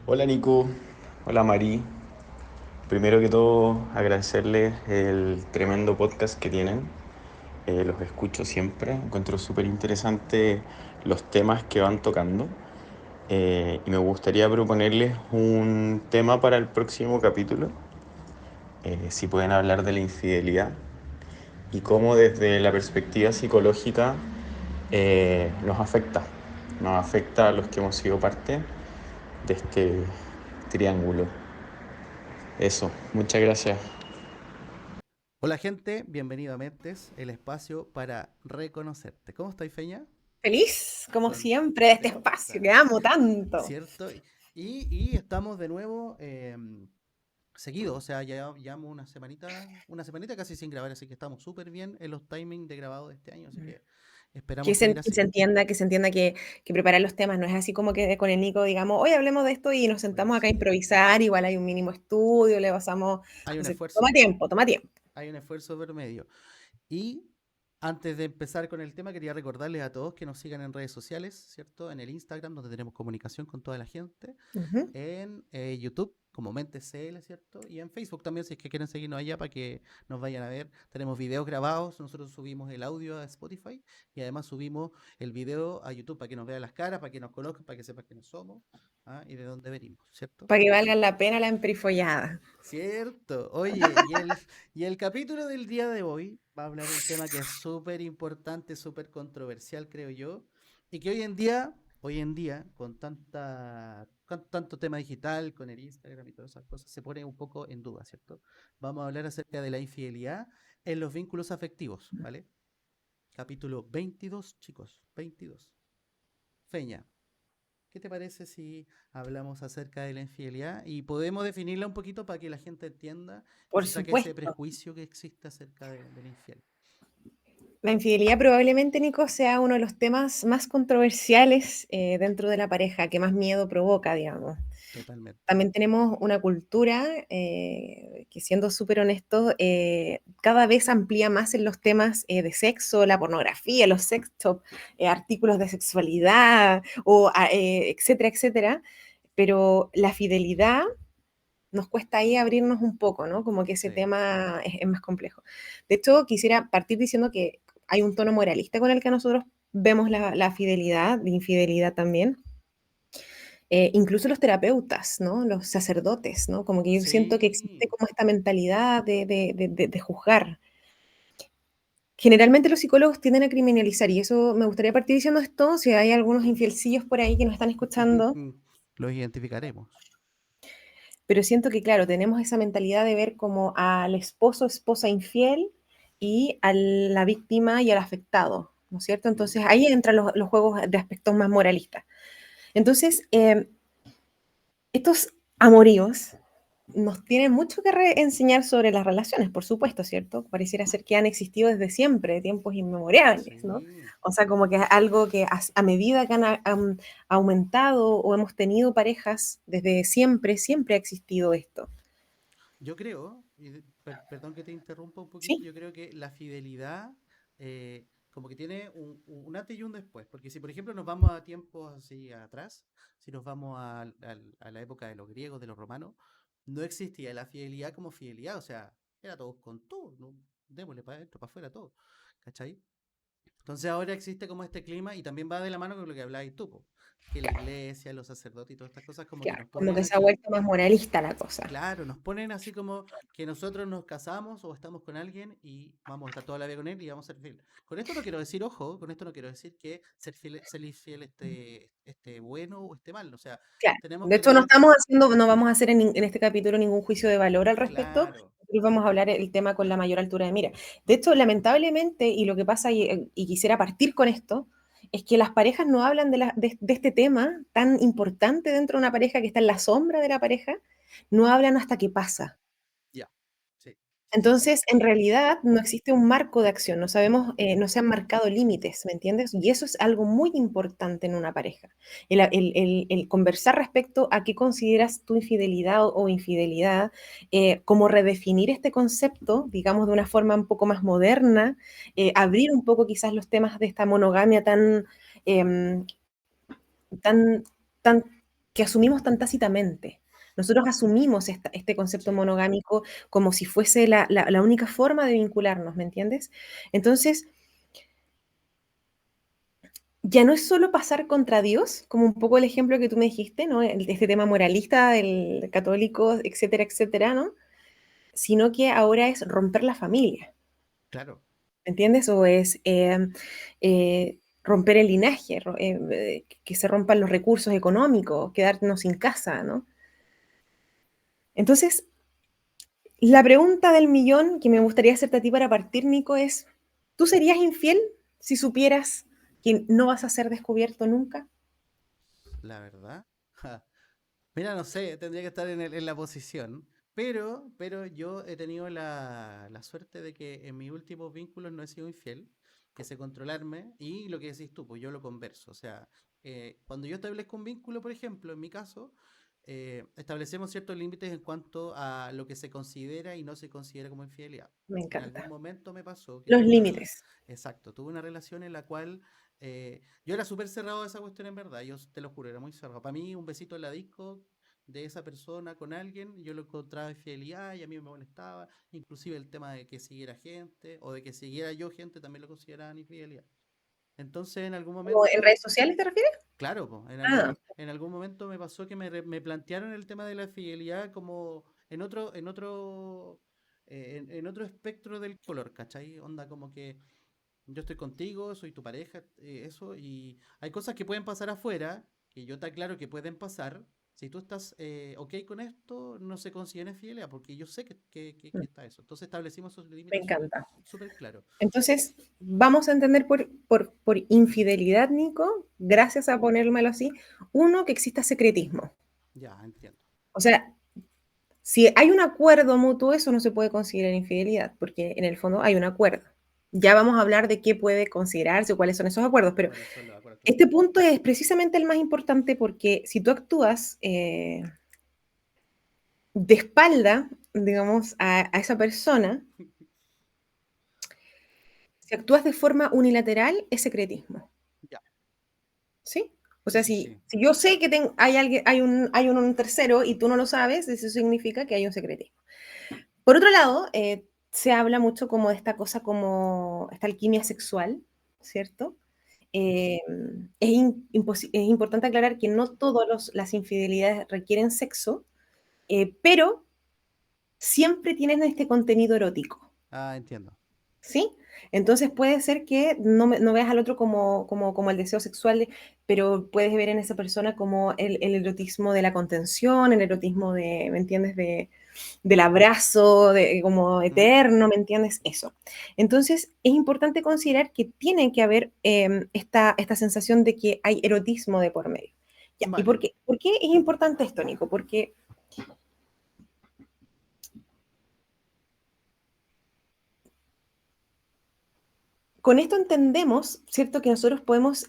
Hola Nico, hola Mari. Primero que todo, agradecerles el tremendo podcast que tienen. Los escucho siempre, encuentro súper interesante los temas que van tocando. Y me gustaría proponerles un tema para el próximo capítulo. Si pueden hablar de la infidelidad y cómo desde la perspectiva psicológica nos afecta a los que hemos sido parte de este triángulo. Eso, muchas gracias. Hola gente, bienvenido a Mentes, el espacio para reconocerte. ¿Cómo estáis, Feña? Feliz, como siempre, de este espacio que Contenta, amo tanto. ¿cierto? Y estamos de nuevo seguidos, o sea, ya llevamos una semanita casi sin grabar, así que estamos súper bien en los timings de grabado de este año, así que esperamos seguir Que se así. entienda, que preparar los temas no es así como que con el Nico digamos, hoy hablemos de esto y nos sentamos acá a Buenísimo. improvisar, igual hay un mínimo estudio, le pasamos, Hay un entonces, esfuerzo, toma tiempo, toma tiempo. hay un esfuerzo por medio. Y antes de empezar con el tema, quería recordarles a todos que nos sigan en redes sociales, ¿cierto? En el Instagram, donde tenemos comunicación con toda la gente. Ujú. En YouTube, como Mentes CL, ¿cierto? Y en Facebook también, si es que quieren seguirnos allá para que nos vayan a ver. Tenemos videos grabados, nosotros subimos el audio a Spotify y además subimos el video a YouTube para que nos vean las caras, para que nos conozcan, para que sepan quiénes somos, y de dónde venimos, ¿cierto? Para que valga la pena la emperifollada. Cierto. Oye, y el capítulo del día de hoy va a hablar un tema que es súper importante, súper controversial, creo yo, y que hoy en día, con tanto tema digital, con el Instagram y todas esas cosas, se pone un poco en duda, ¿cierto? Vamos a hablar acerca de la infidelidad en los vínculos afectivos, ¿vale? Capítulo 22, chicos, 22. Feña, ¿qué te parece si hablamos acerca de la infidelidad y podemos definirla un poquito para que la gente entienda y Por se saque ese supuesto. prejuicio que existe acerca del infiel? La infidelidad probablemente, Nico, sea uno de los temas más controversiales dentro de la pareja, que más miedo provoca, digamos. Totalmente. También tenemos una cultura que, siendo súper honesto, cada vez amplía más en los temas de sexo, la pornografía, los sex shop, artículos de sexualidad, etcétera, etcétera. Pero la fidelidad nos cuesta ahí abrirnos un poco, ¿no? Como que ese Sí. tema es más complejo. De hecho, quisiera partir diciendo que hay un tono moralista con el que nosotros vemos la fidelidad, la infidelidad también, incluso los terapeutas, ¿no? Los sacerdotes, ¿no? Como que yo siento que existe Sí. como esta mentalidad de juzgar. Generalmente los psicólogos tienden a criminalizar, y eso me gustaría partir diciendo esto, si hay algunos infielcillos por ahí que nos están escuchando, Los identificaremos. pero siento que, claro, tenemos esa mentalidad de ver como al esposo, esposa infiel y a la víctima y al afectado, ¿no es cierto? Mm. Entonces ahí entran los juegos de aspectos más moralistas. Entonces, estos amoríos nos tienen mucho que enseñar sobre las relaciones, por supuesto, ¿cierto? Pareciera ser que han existido desde siempre, tiempos inmemorables, ¿no? Sí. O sea, como que es algo que a medida que han aumentado o hemos tenido parejas, desde siempre, siempre ha existido esto. Yo creo, perdón que te interrumpa un poquito, ¿Sí? yo creo que la fidelidad como que tiene un antes y un después, porque si por ejemplo nos vamos a tiempos así atrás, si nos vamos a la época de los griegos, de los romanos, no existía la fidelidad como fidelidad, o sea, era todo con todo, ¿no? Démosle para adentro, para afuera todo, ¿cachai? Entonces ahora existe como este clima y también va de la mano con lo que hablabas tú, po, que la Claro, iglesia, los sacerdotes y todas estas cosas como que claro, nos como ponen que se ha aquí. vuelto más moralista la cosa. Claro, nos ponen así como que nosotros nos casamos o estamos con alguien y vamos a estar toda la vida con él y vamos a ser fieles. Con esto no quiero decir, ojo, con esto no quiero decir que ser infiel esté bueno o esté mal. O sea, Claro. tenemos De que hecho, tener, no vamos a hacer en este capítulo ningún juicio de valor al respecto. claro, Y vamos a hablar el tema con la mayor altura de mira. De hecho, lamentablemente, y lo que pasa, y quisiera partir con esto, es que las parejas no hablan de este tema tan importante dentro de una pareja que está en la sombra de la pareja, no hablan hasta que pasa. ya, sí, sí, sí, sí, Entonces, en realidad no existe un marco de acción, no sabemos, no se han marcado límites, ¿me entiendes? Y eso es algo muy importante en una pareja. El conversar respecto a qué consideras tu infidelidad o infidelidad, cómo redefinir este concepto, digamos, de una forma un poco más moderna, abrir un poco quizás los temas de esta monogamia tan, em, tan, tan que asumimos tan tácitamente. Nosotros asumimos este concepto Sí, monogámico como si fuese la única forma de vincularnos, ¿me entiendes? Entonces, ya no es solo pasar contra Dios, como un poco el ejemplo que tú me dijiste, ¿no? Este tema moralista del católico, etcétera, etcétera, ¿no? Sino que ahora es romper la familia, claro. ¿me entiendes? O es romper el linaje, que se rompan los recursos económicos, quedarnos sin casa, ¿no? Entonces, la pregunta del millón que me gustaría hacerte a ti para partir, Nico, es, ¿tú serías infiel si supieras que no vas a ser descubierto nunca? La verdad. Ja. Mira, no sé, tendría que estar en la posición. Pero yo he tenido la suerte de que en mis últimos vínculos no he sido infiel, que sé controlarme y lo que decís tú, pues yo lo converso. O sea, cuando yo establezco un vínculo, por ejemplo, en mi caso, establecemos ciertos límites en cuanto a lo que se considera y no se considera como infidelidad. Me En algún encanta. momento me pasó que Los tuve límites. exacto, tuve una relación en la cual yo era súper cerrado a esa cuestión en verdad, yo te lo juro, era muy cerrado. Para mí, un besito en la disco de esa persona con alguien, yo lo encontraba infidelidad y a mí me molestaba. Inclusive el tema de que siguiera gente o de que siguiera yo gente también lo consideraban infidelidad. Entonces, en algún ¿O en momento, redes sociales te refieres? claro, po, Ah, en algún momento me pasó que me plantearon el tema de la infidelidad como en otro espectro del color, ¿cachai? Onda como que yo estoy contigo, soy tu pareja, eso, y hay cosas que pueden pasar afuera, que yo te aclaro que pueden pasar. Si tú estás ok con esto, no se considera infidelidad, porque yo sé que está eso. Entonces establecimos esos me límites súper encanta. súper claros. Entonces, vamos a entender por infidelidad, Nico, gracias a ponérmelo así, uno, que exista secretismo. Ya, entiendo. O sea, si hay un acuerdo mutuo, eso no se puede considerar infidelidad, porque en el fondo hay un acuerdo. Ya vamos a hablar de qué puede considerarse o cuáles son esos acuerdos, pero ¿Cuáles son los acuerdos? Claro. este punto es precisamente el más importante porque si tú actúas de espalda, digamos, a esa persona, si actúas de forma unilateral, es secretismo, Ya, ¿sí? O sí, sea, sí, si, sí. si yo sé que hay, alguien, hay un tercero y tú no lo sabes, eso significa que hay un secretismo. Por otro lado, se habla mucho como de esta cosa como esta alquimia sexual, ¿cierto? Eh, es importante aclarar que no todas las infidelidades requieren sexo, pero siempre tienen este contenido erótico, Ah, entiendo. ¿sí? Entonces puede ser que no veas al otro como el deseo sexual, pero puedes ver en esa persona como el erotismo de la contención, el erotismo de, ¿me entiendes? Del abrazo, como ¿Mm? eterno, ¿me entiendes? Eso. Entonces, es importante considerar que tiene que haber esta sensación de que hay erotismo de por medio. Ya, ¿y Vale. por qué es importante esto, Nico? Porque con esto entendemos, ¿cierto?, que nosotros podemos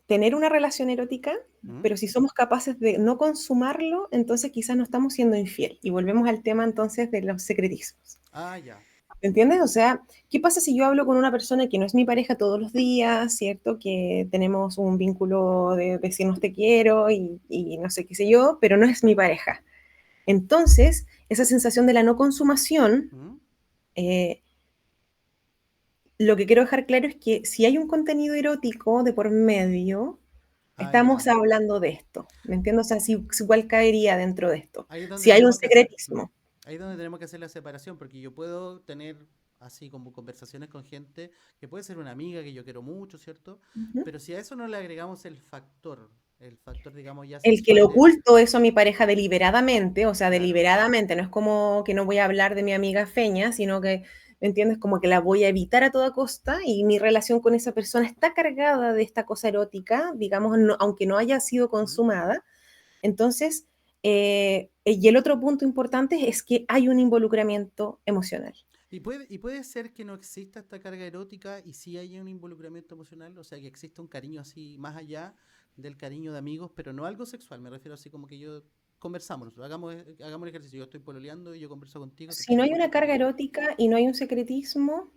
tener una relación erótica, ¿Mm? pero si somos capaces de no consumarlo, entonces quizás no estamos siendo infiel. Y volvemos al tema entonces de los secretismos. Ah, ya. ¿Entiendes? O sea, ¿qué pasa si yo hablo con una persona que no es mi pareja todos los días, ¿cierto? Que tenemos un vínculo de decirnos te quiero y no sé qué sé yo, pero no es mi pareja. Entonces, esa sensación de la no consumación, ¿Mm? eh, lo que quiero dejar claro es que si hay un contenido erótico de por medio, Ah, ya. estamos hablando de esto, ¿me entiendes? O sea, si igual caería dentro de esto. Ahí es donde Si hay un tenemos que hacer, secretismo. ahí es donde tenemos que hacer la separación, porque yo puedo tener así como conversaciones con gente que puede ser una amiga que yo quiero mucho, ¿cierto? Ujú. Pero si a eso no le agregamos el factor, digamos, ya El que le sexual de, oculto eso a mi pareja deliberadamente, o sea, claro, deliberadamente, no es como que no voy a hablar de mi amiga Feña, sino que, ¿me entiendes? Como que la voy a evitar a toda costa y mi relación con esa persona está cargada de esta cosa erótica, digamos, aunque no haya sido ¿Mm? consumada. Entonces, y el otro punto importante es que hay un involucramiento emocional. Y puede ser que no exista esta carga erótica y sí haya un involucramiento emocional, o sea, que exista un cariño así más allá del cariño de amigos, pero no algo sexual, me refiero así como que yo conversamos, hagamos el ejercicio, yo estoy pololeando y yo converso contigo, te Si no quiero hay una mucho, te carga quiero. erótica y no hay un secretismo,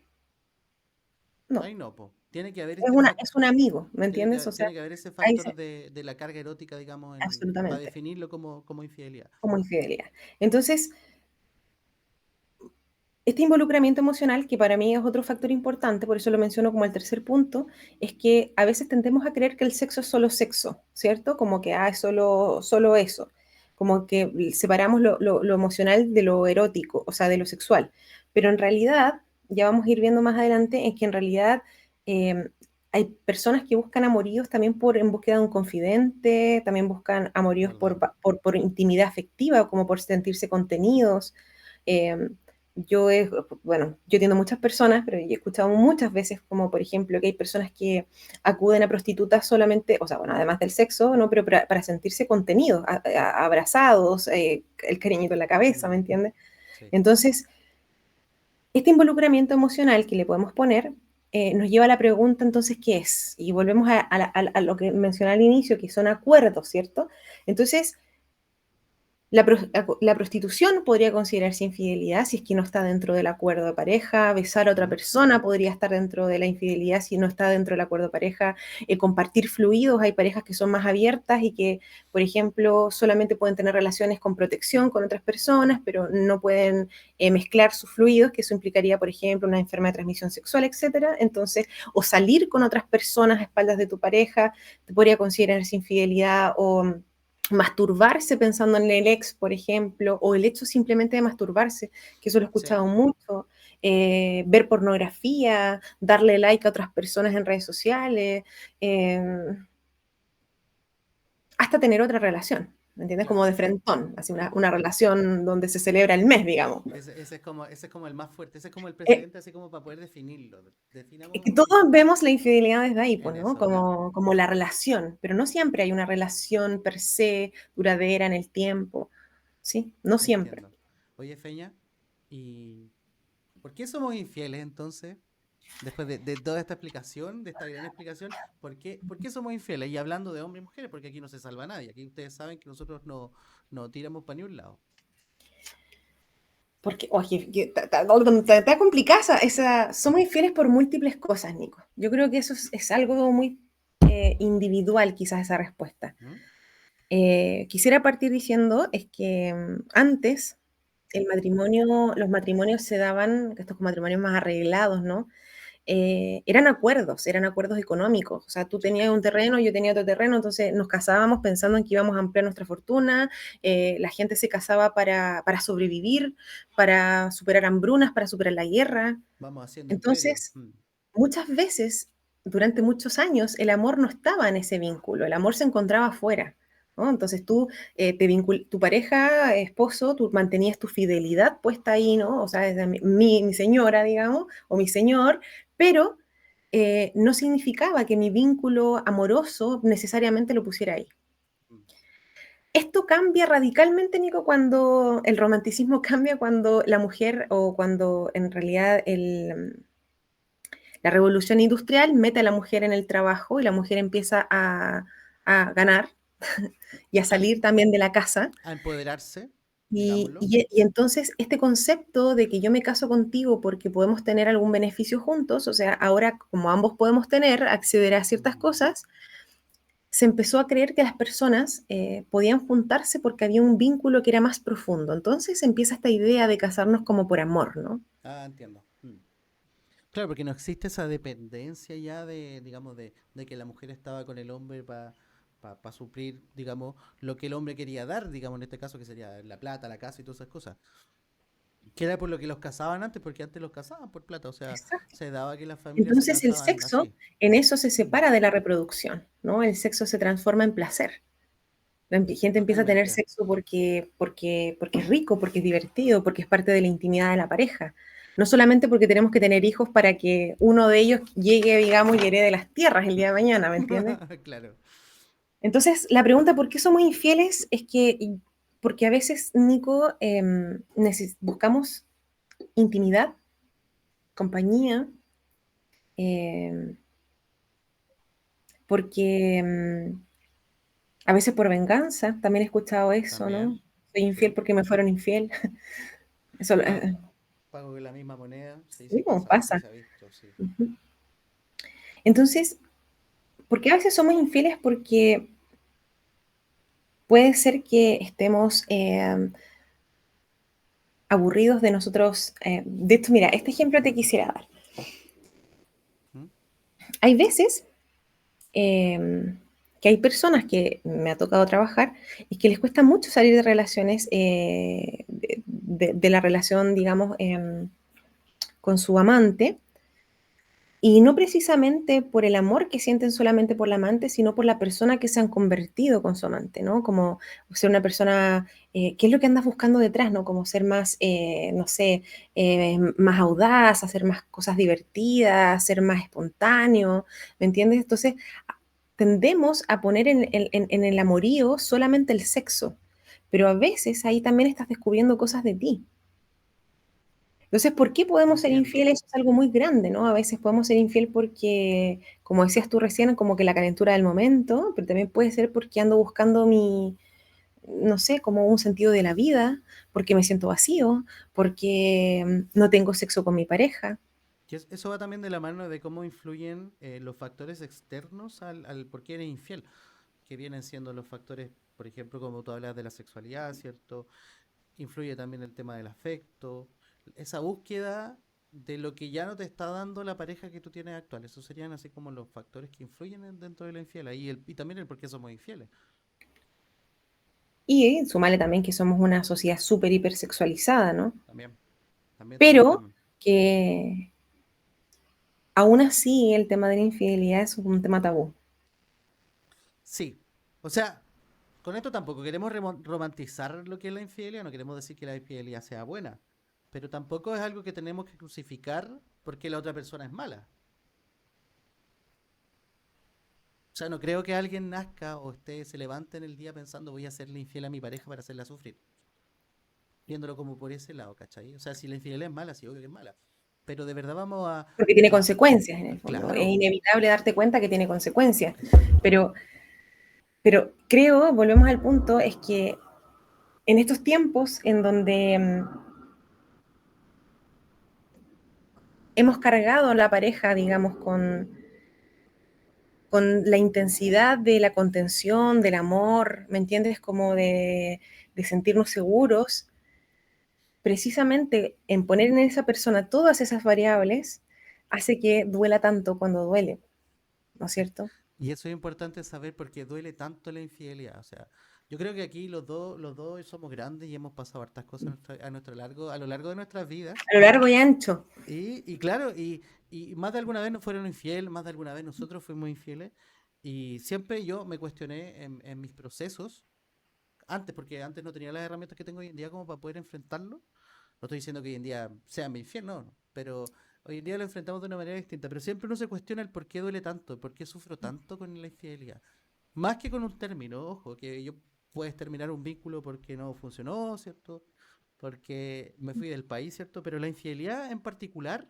no. Ahí no, po. tiene que haber Es, este una, factor. es un amigo, ¿me entiendes? O sea, Tiene que haber ese ahí factor de la carga erótica, digamos, para absolutamente, definirlo como infidelidad. como infidelidad. Entonces, este involucramiento emocional, que para mí es otro factor importante, por eso lo menciono como el tercer punto, es que a veces tendemos a creer que el sexo es solo sexo, ¿cierto? Como que es solo eso, como que separamos lo emocional de lo erótico, o sea, de lo sexual. Pero en realidad, ya vamos a ir viendo más adelante, es que en realidad hay personas que buscan amoríos también en búsqueda de un confidente, también buscan amoríos ¿Verdad? por intimidad afectiva, como por sentirse contenidos. Eh, bueno, yo entiendo muchas personas, pero he escuchado muchas veces como, por ejemplo, que hay personas que acuden a prostitutas solamente, o sea, bueno, además del sexo, ¿no? Pero para sentirse contenidos, abrazados, el cariñito en la cabeza, ¿me Mm, entiendes? sí, Entonces, este involucramiento emocional que le podemos poner nos lleva a la pregunta, entonces, ¿qué es? Y volvemos a lo que mencioné al inicio, que son acuerdos, ¿cierto? Entonces, la prostitución podría considerarse infidelidad si es que no está dentro del acuerdo de pareja, besar a otra mm, persona podría estar dentro de la infidelidad si no está dentro del acuerdo de pareja, compartir fluidos, hay parejas que son más abiertas y que, por ejemplo, solamente pueden tener relaciones con protección con otras personas, pero no pueden mezclar sus fluidos, que eso implicaría, por ejemplo, una enfermedad de transmisión sexual, etcétera. Entonces, o salir con otras personas a espaldas de tu pareja, te podría considerarse infidelidad o masturbarse pensando en el ex, por ejemplo, o el hecho simplemente de masturbarse, que eso lo he sí, escuchado mucho, ver pornografía, darle like a otras personas en redes sociales, eh, hasta tener otra relación, ¿me entiendes? Como de claro. frentón, así una relación donde se celebra el mes, digamos. Ese es como el más fuerte, ese es como el Eh, precedente, así como para poder definirlo. que Definamos todos vemos la infidelidad desde ahí, en pues, ¿no? eso, claro. Como la relación, pero no siempre hay una relación per se duradera en el tiempo, ¿sí? No siempre. Entiendo. Oye, Feña, ¿y por qué somos infieles entonces? Después de toda esta explicación, de esta gran explicación, ¿por qué somos infieles? Y hablando de hombres y mujeres, porque aquí no se salva nadie. Aquí ustedes saben que nosotros no tiramos para ni un lado. Porque, oye, está complicada somos infieles por múltiples cosas, Nico. Yo creo que eso es algo muy individual, quizás esa respuesta. ¿Mm? Quisiera partir diciendo es que antes los matrimonios se daban, estos matrimonios más arreglados, ¿no? Eran acuerdos económicos. O sea, tú Sí, tenías un terreno, yo tenía otro terreno, entonces nos casábamos pensando en que íbamos a ampliar nuestra fortuna, la gente se casaba para sobrevivir, para superar hambrunas, para superar la guerra. vamos haciendo imperio. Entonces, Mm. muchas veces, durante muchos años, el amor no estaba en ese vínculo, el amor se encontraba afuera. ¿No? Entonces tú, tu pareja, esposo, tú mantenías tu fidelidad puesta ahí, ¿no? O sea, es mi señora, digamos, o mi señor, pero no significaba que mi vínculo amoroso necesariamente lo pusiera ahí. Mm. Esto cambia radicalmente, Nico, cuando el romanticismo cambia, cuando la mujer o cuando en realidad la revolución industrial mete a la mujer en el trabajo y la mujer empieza a ganar y a A, salir también de la casa. a empoderarse, Y, digámoslo. y- y entonces este concepto de que yo me caso contigo porque podemos tener algún beneficio juntos, o sea, ahora como ambos podemos tener, acceder a ciertas Mm. cosas, se empezó a creer que las personas podían juntarse porque había un vínculo que era más profundo. Entonces empieza esta idea de casarnos como por amor, ¿no? Ah, entiendo. Mm. Claro, porque no existe esa dependencia ya digamos, de que la mujer estaba con el hombre para suplir, digamos, lo que el hombre quería dar, digamos, en este caso, que sería la plata, la casa y todas esas cosas. Que era por lo que los casaban antes, porque antes los casaban por plata, o sea, Exacto. se daba que las familias se Entonces el casaban sexo así. en eso se Mm. separa de la reproducción, ¿no? El sexo se transforma en placer. Gente empieza a tener Totalmente. sexo porque es rico, porque es divertido, porque es parte de la intimidad de la pareja. No solamente porque tenemos que tener hijos para que uno de ellos llegue, digamos, y herede las tierras el día de mañana, ¿me entiendes? Claro. Entonces, la pregunta ¿por qué somos infieles? Es que, porque a veces, Nico, buscamos intimidad, compañía, em, porque a veces por venganza, también he escuchado eso, ¿no? También. Soy infiel Sí. porque me fueron infiel. Eso, Pago, pago con la misma moneda. Sí, sí, sí como pasa, sí pasa. se ha visto, sí. Ujú. Entonces, ¿por qué a veces somos infieles? Porque puede ser que estemos aburridos de nosotros. De hecho, mira, este ejemplo te quisiera dar. ¿Mm? Hay veces que hay personas que me ha tocado trabajar y que les cuesta mucho salir de relaciones, de la relación, digamos, con su amante, y no precisamente por el amor que sienten solamente por la amante, sino por la persona que se han convertido con su amante, ¿no? Como ser una persona, ¿qué es lo que andas buscando detrás, ¿no? Como ser más, no sé, más audaz, hacer más cosas divertidas, ser más espontáneo, ¿me entiendes? Entonces, tendemos a poner en el amorío solamente el sexo, pero a veces ahí también estás descubriendo cosas de ti. Entonces, ¿por qué podemos ser Entiendo. infieles? Eso es algo muy grande, ¿no? A veces podemos ser infiel porque, como decías tú recién, como que la calentura del momento, pero también puede ser porque ando buscando mi, no sé, como un sentido de la vida, porque me siento vacío, porque no tengo sexo con mi pareja. Eso va también de la mano de cómo influyen los factores externos al por qué eres infiel, que vienen siendo los factores, por ejemplo, como tú hablas de la sexualidad, ¿cierto? Influye también el tema del afecto, esa búsqueda de lo que ya no te está dando la pareja que tú tienes actual. Esos serían así como los factores que influyen dentro de la infiel. Y también el por qué somos infieles. Y sumarle también que somos una sociedad súper hipersexualizada, ¿no? También, también, también, Pero también. que aún así el tema de la infidelidad es un tema tabú. Sí, o sea, con esto tampoco queremos romantizar lo que es la infidelidad, no queremos decir que la infidelidad sea buena, pero tampoco es algo que tenemos que crucificar porque la otra persona es mala. O sea, no creo que alguien nazca o se levante en el día pensando voy a serle infiel a mi pareja para hacerla sufrir. Viéndolo como por ese lado, ¿cachai? O sea, si la infidelidad es mala, sí, obvio que es mala. Pero de verdad vamos Porque tiene a consecuencias en el fondo. Es claro, inevitable darte cuenta que tiene consecuencias. Pero, pero creo, volvemos al punto, es que en estos tiempos en donde hemos cargado a la pareja, digamos, con la intensidad de la contención, del amor, ¿me entiendes? Como de sentirnos seguros, precisamente en poner en esa persona todas esas variables hace que duela tanto cuando duele, ¿no es cierto? y eso es importante saber porque duele tanto la infidelidad. O sea, yo creo que aquí los dos somos grandes y hemos pasado hartas cosas a lo largo de nuestras vidas. A lo largo y ancho. Y claro, y más de alguna vez nos fueron infiel, más de alguna vez nosotros fuimos infieles. Y siempre yo me cuestioné en mis procesos, antes, porque antes no tenía las herramientas que tengo hoy en día como para poder enfrentarlo. No estoy diciendo que hoy en día sea mi infiel, no, pero hoy en día lo enfrentamos de una manera distinta. Pero siempre uno se cuestiona el por qué duele tanto, por qué sufro tanto con la infidelidad. Más que con un término, ojo, que yo puedes terminar un vínculo porque no funcionó, ¿cierto? Porque me fui del país, ¿cierto? Pero la infidelidad en particular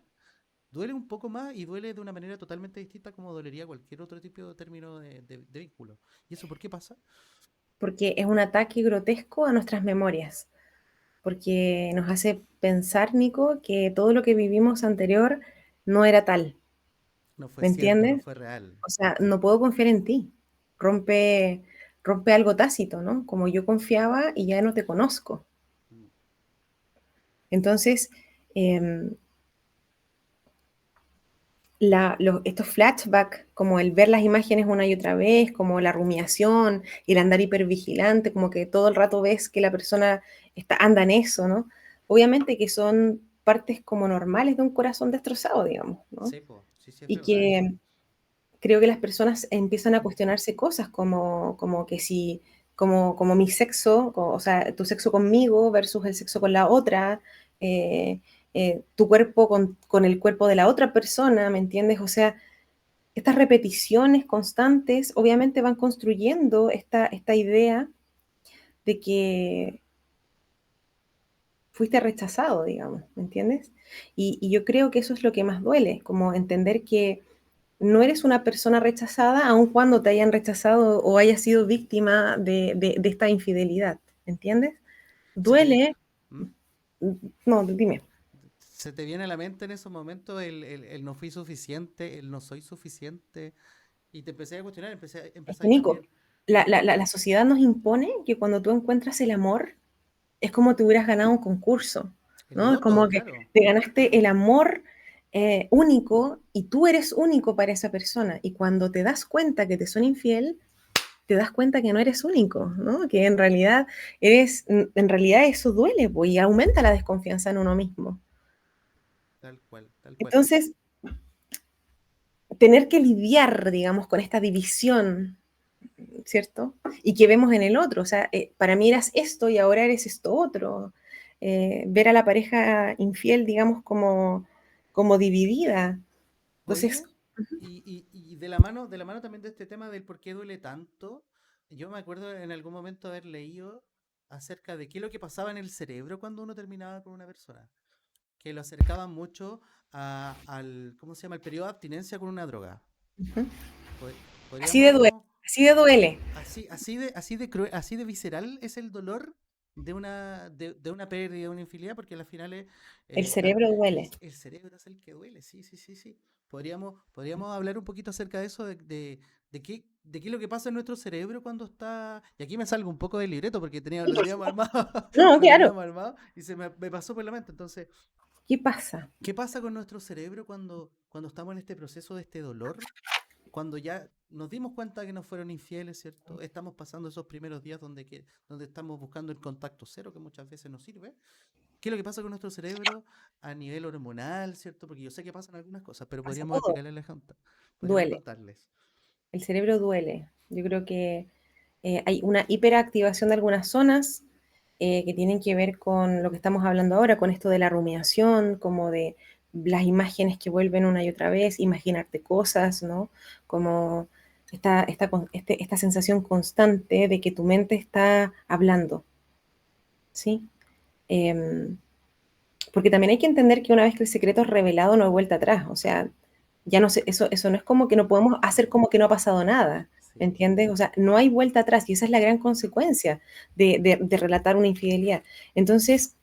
duele un poco más y duele de una manera totalmente distinta como dolería cualquier otro tipo de término de vínculo. ¿Y eso por qué pasa? Porque es un ataque grotesco a nuestras memorias, porque nos hace pensar, Nico, que todo lo que vivimos anterior no era tal, No fue ¿me cierto, no entiendes? fue real. O sea, no puedo confiar en ti. Rompe, rompe algo tácito, ¿no? Como yo confiaba y ya no te conozco. Mm. Entonces, eh, estos flashbacks, como el ver las imágenes una y otra vez, como la rumiación, el andar hipervigilante, como que todo el rato ves que la persona anda en eso, ¿no? Obviamente que son partes como normales de un corazón destrozado, digamos, ¿no? Sí, po, sí, sí, es Y verdad eso. que creo que las personas empiezan a cuestionarse cosas como que si, como mi sexo, o sea, tu sexo conmigo versus el sexo con la otra, eh, tu cuerpo con el cuerpo de la otra persona, ¿me entiendes? O sea, estas repeticiones constantes obviamente van construyendo esta idea de que fuiste rechazado, digamos, ¿me entiendes? Y yo creo que eso es lo que más duele, como entender que no eres una persona rechazada aun cuando te hayan rechazado o hayas sido víctima de esta infidelidad, ¿entiendes? Sí, Duele, ¿mm? no, dime. ¿Se te viene a la mente en esos momentos el no fui suficiente, el no soy suficiente? Y te empecé a cuestionar, Es que, empezáis Nico, también. Ujú. la sociedad nos impone que cuando tú encuentras el amor, es como te hubieras ganado un concurso, El ¿no? Es loto, como que claro. te ganaste el amor único y tú eres único para esa persona. Y cuando te das cuenta que te son infiel, te das cuenta que no eres único, ¿no? Que en realidad eso duele, pues, y aumenta la desconfianza en uno mismo. Tal cual, tal cual. Entonces, tener que lidiar, digamos, con esta división, ¿cierto? Y que vemos en el otro, o sea, para mí eras esto y ahora eres esto otro. Ver a la pareja infiel, digamos, como dividida. Entonces, Oye, y de la mano también de este tema del por qué duele tanto, yo me acuerdo en algún momento haber leído acerca de qué es lo que pasaba en el cerebro cuando uno terminaba con una persona, que lo acercaba mucho al, ¿cómo se llama? El periodo de abstinencia con una droga. ujú, Po- así de duele, Podríamos, así de duele. así de visceral es el dolor de una pérdida, de una infidelidad, porque al final es, El claro, cerebro duele. el cerebro es el que duele, sí, sí, sí, sí. Podríamos hablar un poquito acerca de eso, de qué es lo que pasa en nuestro cerebro cuando está. Y aquí me salgo un poco del libreto porque Sí, lo por teníamos supuesto. armado, No, lo claro. teníamos armado y me pasó por la mente. Entonces, ¿Qué pasa? ¿qué pasa con nuestro cerebro cuando estamos en este proceso de este dolor? Cuando ya nos dimos cuenta que nos fueron infieles, ¿cierto? Estamos pasando esos primeros días donde estamos buscando el contacto cero, que muchas veces nos sirve. ¿Qué es lo que pasa con nuestro cerebro a nivel hormonal, ¿cierto? Porque yo sé que pasan algunas cosas, pero Pasa podríamos todo. explicarle a la gente, podríamos Duele. contarles. El cerebro duele. Yo creo que hay una hiperactivación de algunas zonas que tienen que ver con lo que estamos hablando ahora, con esto de la rumiación, como de las imágenes que vuelven una y otra vez, imaginarte cosas, ¿no? Como esta sensación constante de que tu mente está hablando, ¿sí? Em, Porque también hay que entender que una vez que el secreto es revelado no hay vuelta atrás, o sea, ya no sé, eso no es como que no podemos hacer como que no ha pasado nada, ¿me Sí. entiendes? O sea, no hay vuelta atrás y esa es la gran consecuencia de relatar una infidelidad. Entonces,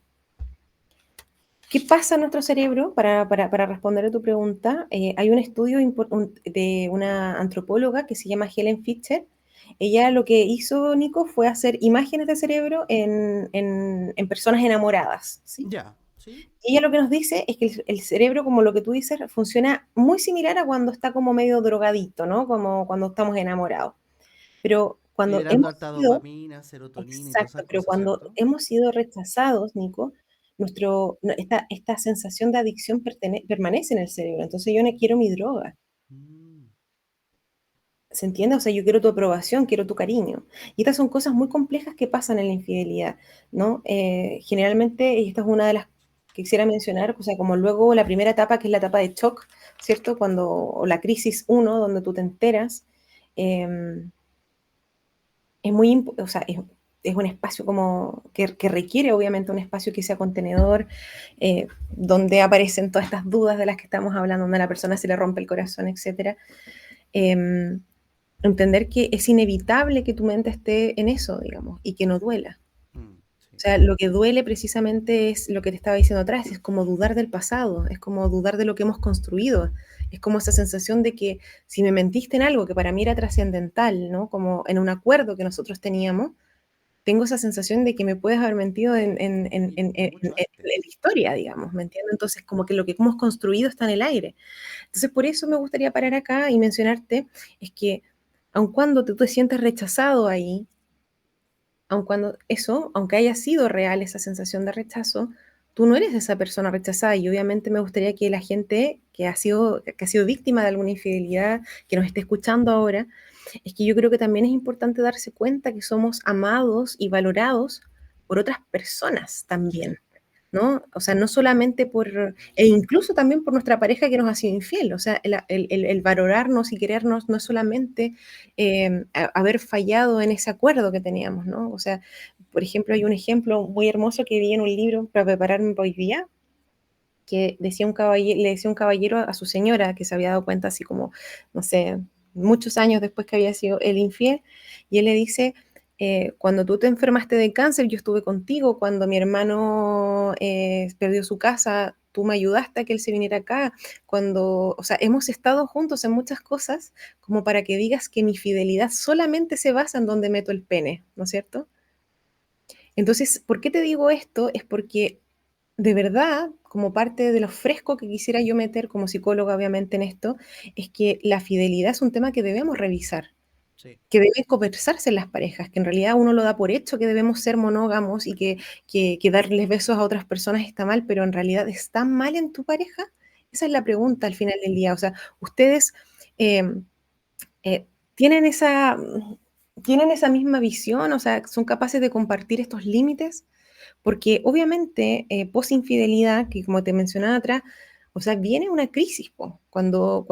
¿qué pasa en nuestro cerebro? Para responder a tu pregunta, hay un estudio de una antropóloga que se llama Helen Fischer. Ella lo que hizo, Nico, fue hacer imágenes de cerebro en personas enamoradas, ¿sí? Ya, ¿sí? Y ella lo que nos dice es que el cerebro, como lo que tú dices, funciona muy similar a cuando está como medio drogadito, ¿no? Como cuando estamos enamorados. Pero cuando Liberando hemos alta sido, dopamina, serotonina y todas exacto, esas pero cosas, cuando ¿cierto? hemos sido rechazados, Nico, esta sensación de adicción permanece en el cerebro. Entonces yo no quiero mi droga. Mm, ¿Se entiende? O sea, yo quiero tu aprobación, quiero tu cariño. Y estas son cosas muy complejas que pasan en la infidelidad, ¿no? Generalmente, y esta es una de las que quisiera mencionar, o sea, como luego la primera etapa, que es la etapa de shock, ¿cierto? O la crisis uno, donde tú te enteras, eh, o sea, es un espacio como que requiere obviamente un espacio que sea contenedor, donde aparecen todas estas dudas de las que estamos hablando, donde a la persona se le rompe el corazón, etcétera. Em, Entender que es inevitable que tu mente esté en eso, digamos, y que no duela. O sí. sea, lo que duele precisamente es lo que te estaba diciendo atrás, es como dudar del pasado, es como dudar de lo que hemos construido, es como esa sensación de que si me mentiste en algo que para mí era trascendental, ¿no? Como en un acuerdo que nosotros teníamos, tengo esa sensación de que me puedes haber mentido Y mucho en la antes. historia, digamos, ¿me entiendes? Entonces, como que lo que hemos construido está en el aire. Entonces, por eso me gustaría parar acá y mencionarte, es que aun cuando tú te sientes rechazado ahí, aun cuando eso, aunque haya sido real esa sensación de rechazo, tú no eres esa persona rechazada y obviamente me gustaría que la gente que ha sido víctima de alguna infidelidad, que nos esté escuchando ahora, es que yo creo que también es importante darse cuenta que somos amados y valorados por otras personas también, ¿no? O sea, no solamente e incluso también por nuestra pareja que nos ha sido infiel, o sea, el valorarnos y querernos no es solamente haber fallado en ese acuerdo que teníamos, ¿no? O sea, por ejemplo, hay un ejemplo muy hermoso que vi en un libro para prepararme para hoy día, que decía le decía un caballero a su señora que se había dado cuenta así como, no sé, muchos años después que había sido el infiel, y él le dice, cuando tú te enfermaste de cáncer, yo estuve contigo, cuando mi hermano perdió su casa, tú me ayudaste a que él se viniera acá, cuando, o sea, hemos estado juntos en muchas cosas como para que digas que mi fidelidad solamente se basa en donde meto el pene, ¿no es cierto? Entonces, ¿por qué te digo esto? Es porque de verdad, como parte de lo fresco que quisiera yo meter como psicóloga, obviamente, en esto, es que la fidelidad es un tema que debemos revisar, Sí, que debe conversarse en las parejas, que en realidad uno lo da por hecho que debemos ser monógamos y que darles besos a otras personas está mal, pero en realidad está mal en tu pareja. Esa es la pregunta al final del día. O sea, ustedes eh, eh, tienen tienen esa misma visión, o sea, son capaces de compartir estos límites. Porque obviamente, post-infidelidad, que como te mencionaba atrás, o sea, viene una crisis, po. Cuando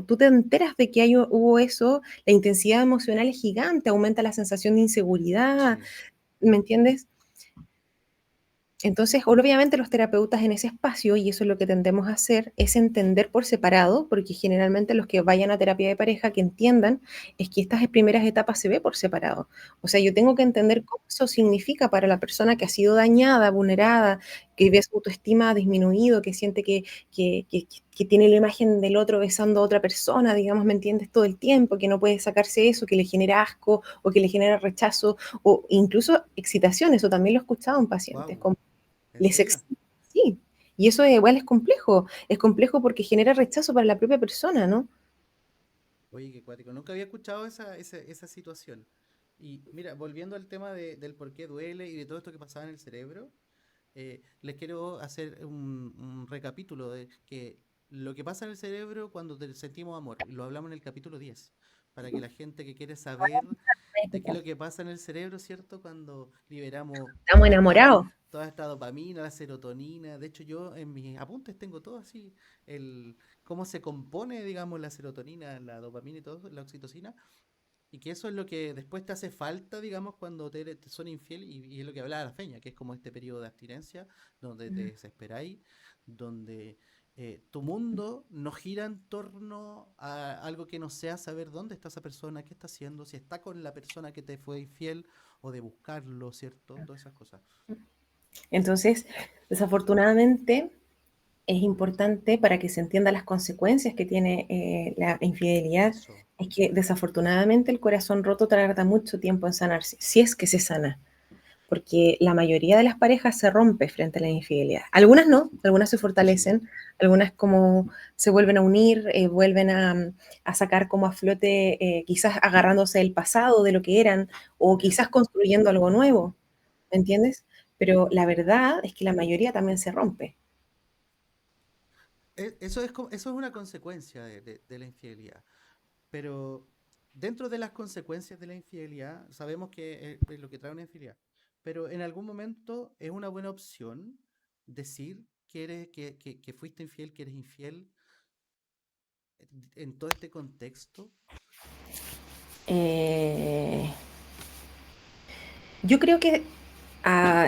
tú te enteras de que hubo eso, la intensidad emocional es gigante, aumenta la sensación de inseguridad, sí. ¿me entiendes? Entonces, obviamente los terapeutas en ese espacio, y eso es lo que tendemos a hacer, es entender por separado, porque generalmente los que vayan a terapia de pareja, que entiendan, es que estas primeras etapas se ve por separado. O sea, yo tengo que entender cómo eso significa para la persona que ha sido dañada, vulnerada, que ve su autoestima disminuido, que siente que tiene la imagen del otro besando a otra persona, digamos, ¿me entiendes? Todo el tiempo, que no puede sacarse eso, que le genera asco o que le genera rechazo o incluso excitación, eso también lo he escuchado en pacientes, Wow. ¿En les serio? excita, sí. Y eso igual es complejo porque genera rechazo para la propia persona, ¿no? Oye, qué cuático. Nunca había escuchado esa situación. Y mira, volviendo al tema del por qué duele y de todo esto que pasaba en el cerebro, les quiero hacer un recapítulo de que lo que pasa en el cerebro cuando sentimos amor, y lo hablamos en el capítulo 10 para que la gente que quiere saber de qué es lo que pasa en el cerebro, ¿cierto? Cuando liberamos Estamos enamorados. toda esta dopamina, la serotonina. De hecho, yo en mis apuntes tengo todo así, el cómo se compone, digamos, la serotonina, la dopamina y todo, la oxitocina, y que eso es lo que después te hace falta, digamos, cuando te son infiel, y es lo que hablaba la Feña, que es como este periodo de abstinencia, donde te desesperáis, donde tu mundo no gira en torno a algo que no sea saber dónde está esa persona, qué está haciendo, si está con la persona que te fue infiel, o de buscarlo, ¿cierto? Todas esas cosas. Entonces, desafortunadamente, es importante para que se entienda las consecuencias que tiene la infidelidad, Eso. es que desafortunadamente el corazón roto tarda mucho tiempo en sanarse, si es que se sana, porque la mayoría de las parejas se rompe frente a la infidelidad. Algunas no, algunas se Sí. fortalecen, algunas como se vuelven a unir, vuelven a sacar como a flote, quizás agarrándose del pasado, de lo que eran, o ¿Ya? quizás construyendo algo nuevo, ¿me entiendes? Pero la verdad es que la mayoría también se rompe. Eso es una consecuencia de la infidelidad. Pero dentro de las consecuencias de la infidelidad, sabemos que es lo que trae una infidelidad. Pero en algún momento es una buena opción decir que fuiste infiel, que eres infiel en todo este contexto. Eh, yo creo que ah,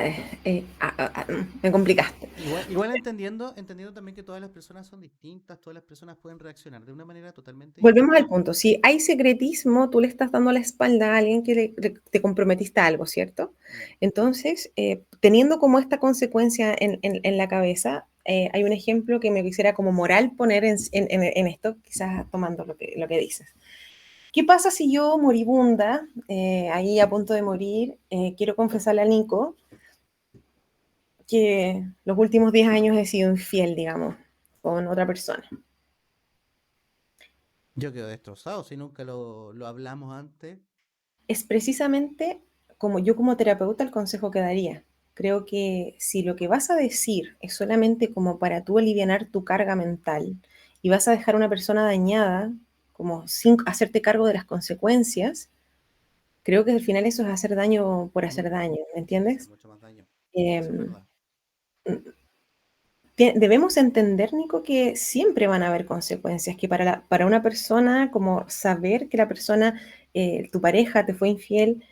me complicaste. Igual entendiendo también que todas las personas son distintas, todas las personas pueden reaccionar de una manera totalmente Volvemos al distinta. punto. Si hay secretismo, tú le estás dando la espalda a alguien que te comprometiste a algo, ¿cierto? Mm. Entonces, teniendo como esta consecuencia en la cabeza, hay un ejemplo que me quisiera como moral poner en esto, quizás tomando lo que dices. ¿Qué pasa si yo moribunda, ahí a punto de morir, quiero confesarle a Nico que los últimos 10 años he sido infiel, digamos, con otra persona? Yo quedo destrozado si nunca lo hablamos antes. Es precisamente como yo como terapeuta el consejo que daría. Creo que si lo que vas a decir es solamente como para tú alivianar tu carga mental y vas a dejar a una persona dañada, como sin hacerte cargo de las consecuencias, creo que al final eso es hacer daño por hacer Mm, daño, ¿me hace entiendes? mucho más daño. Eso es Eh, verdad. debemos entender, Nico, que siempre van a haber consecuencias, que para una persona, como saber que la persona, tu pareja te fue infiel,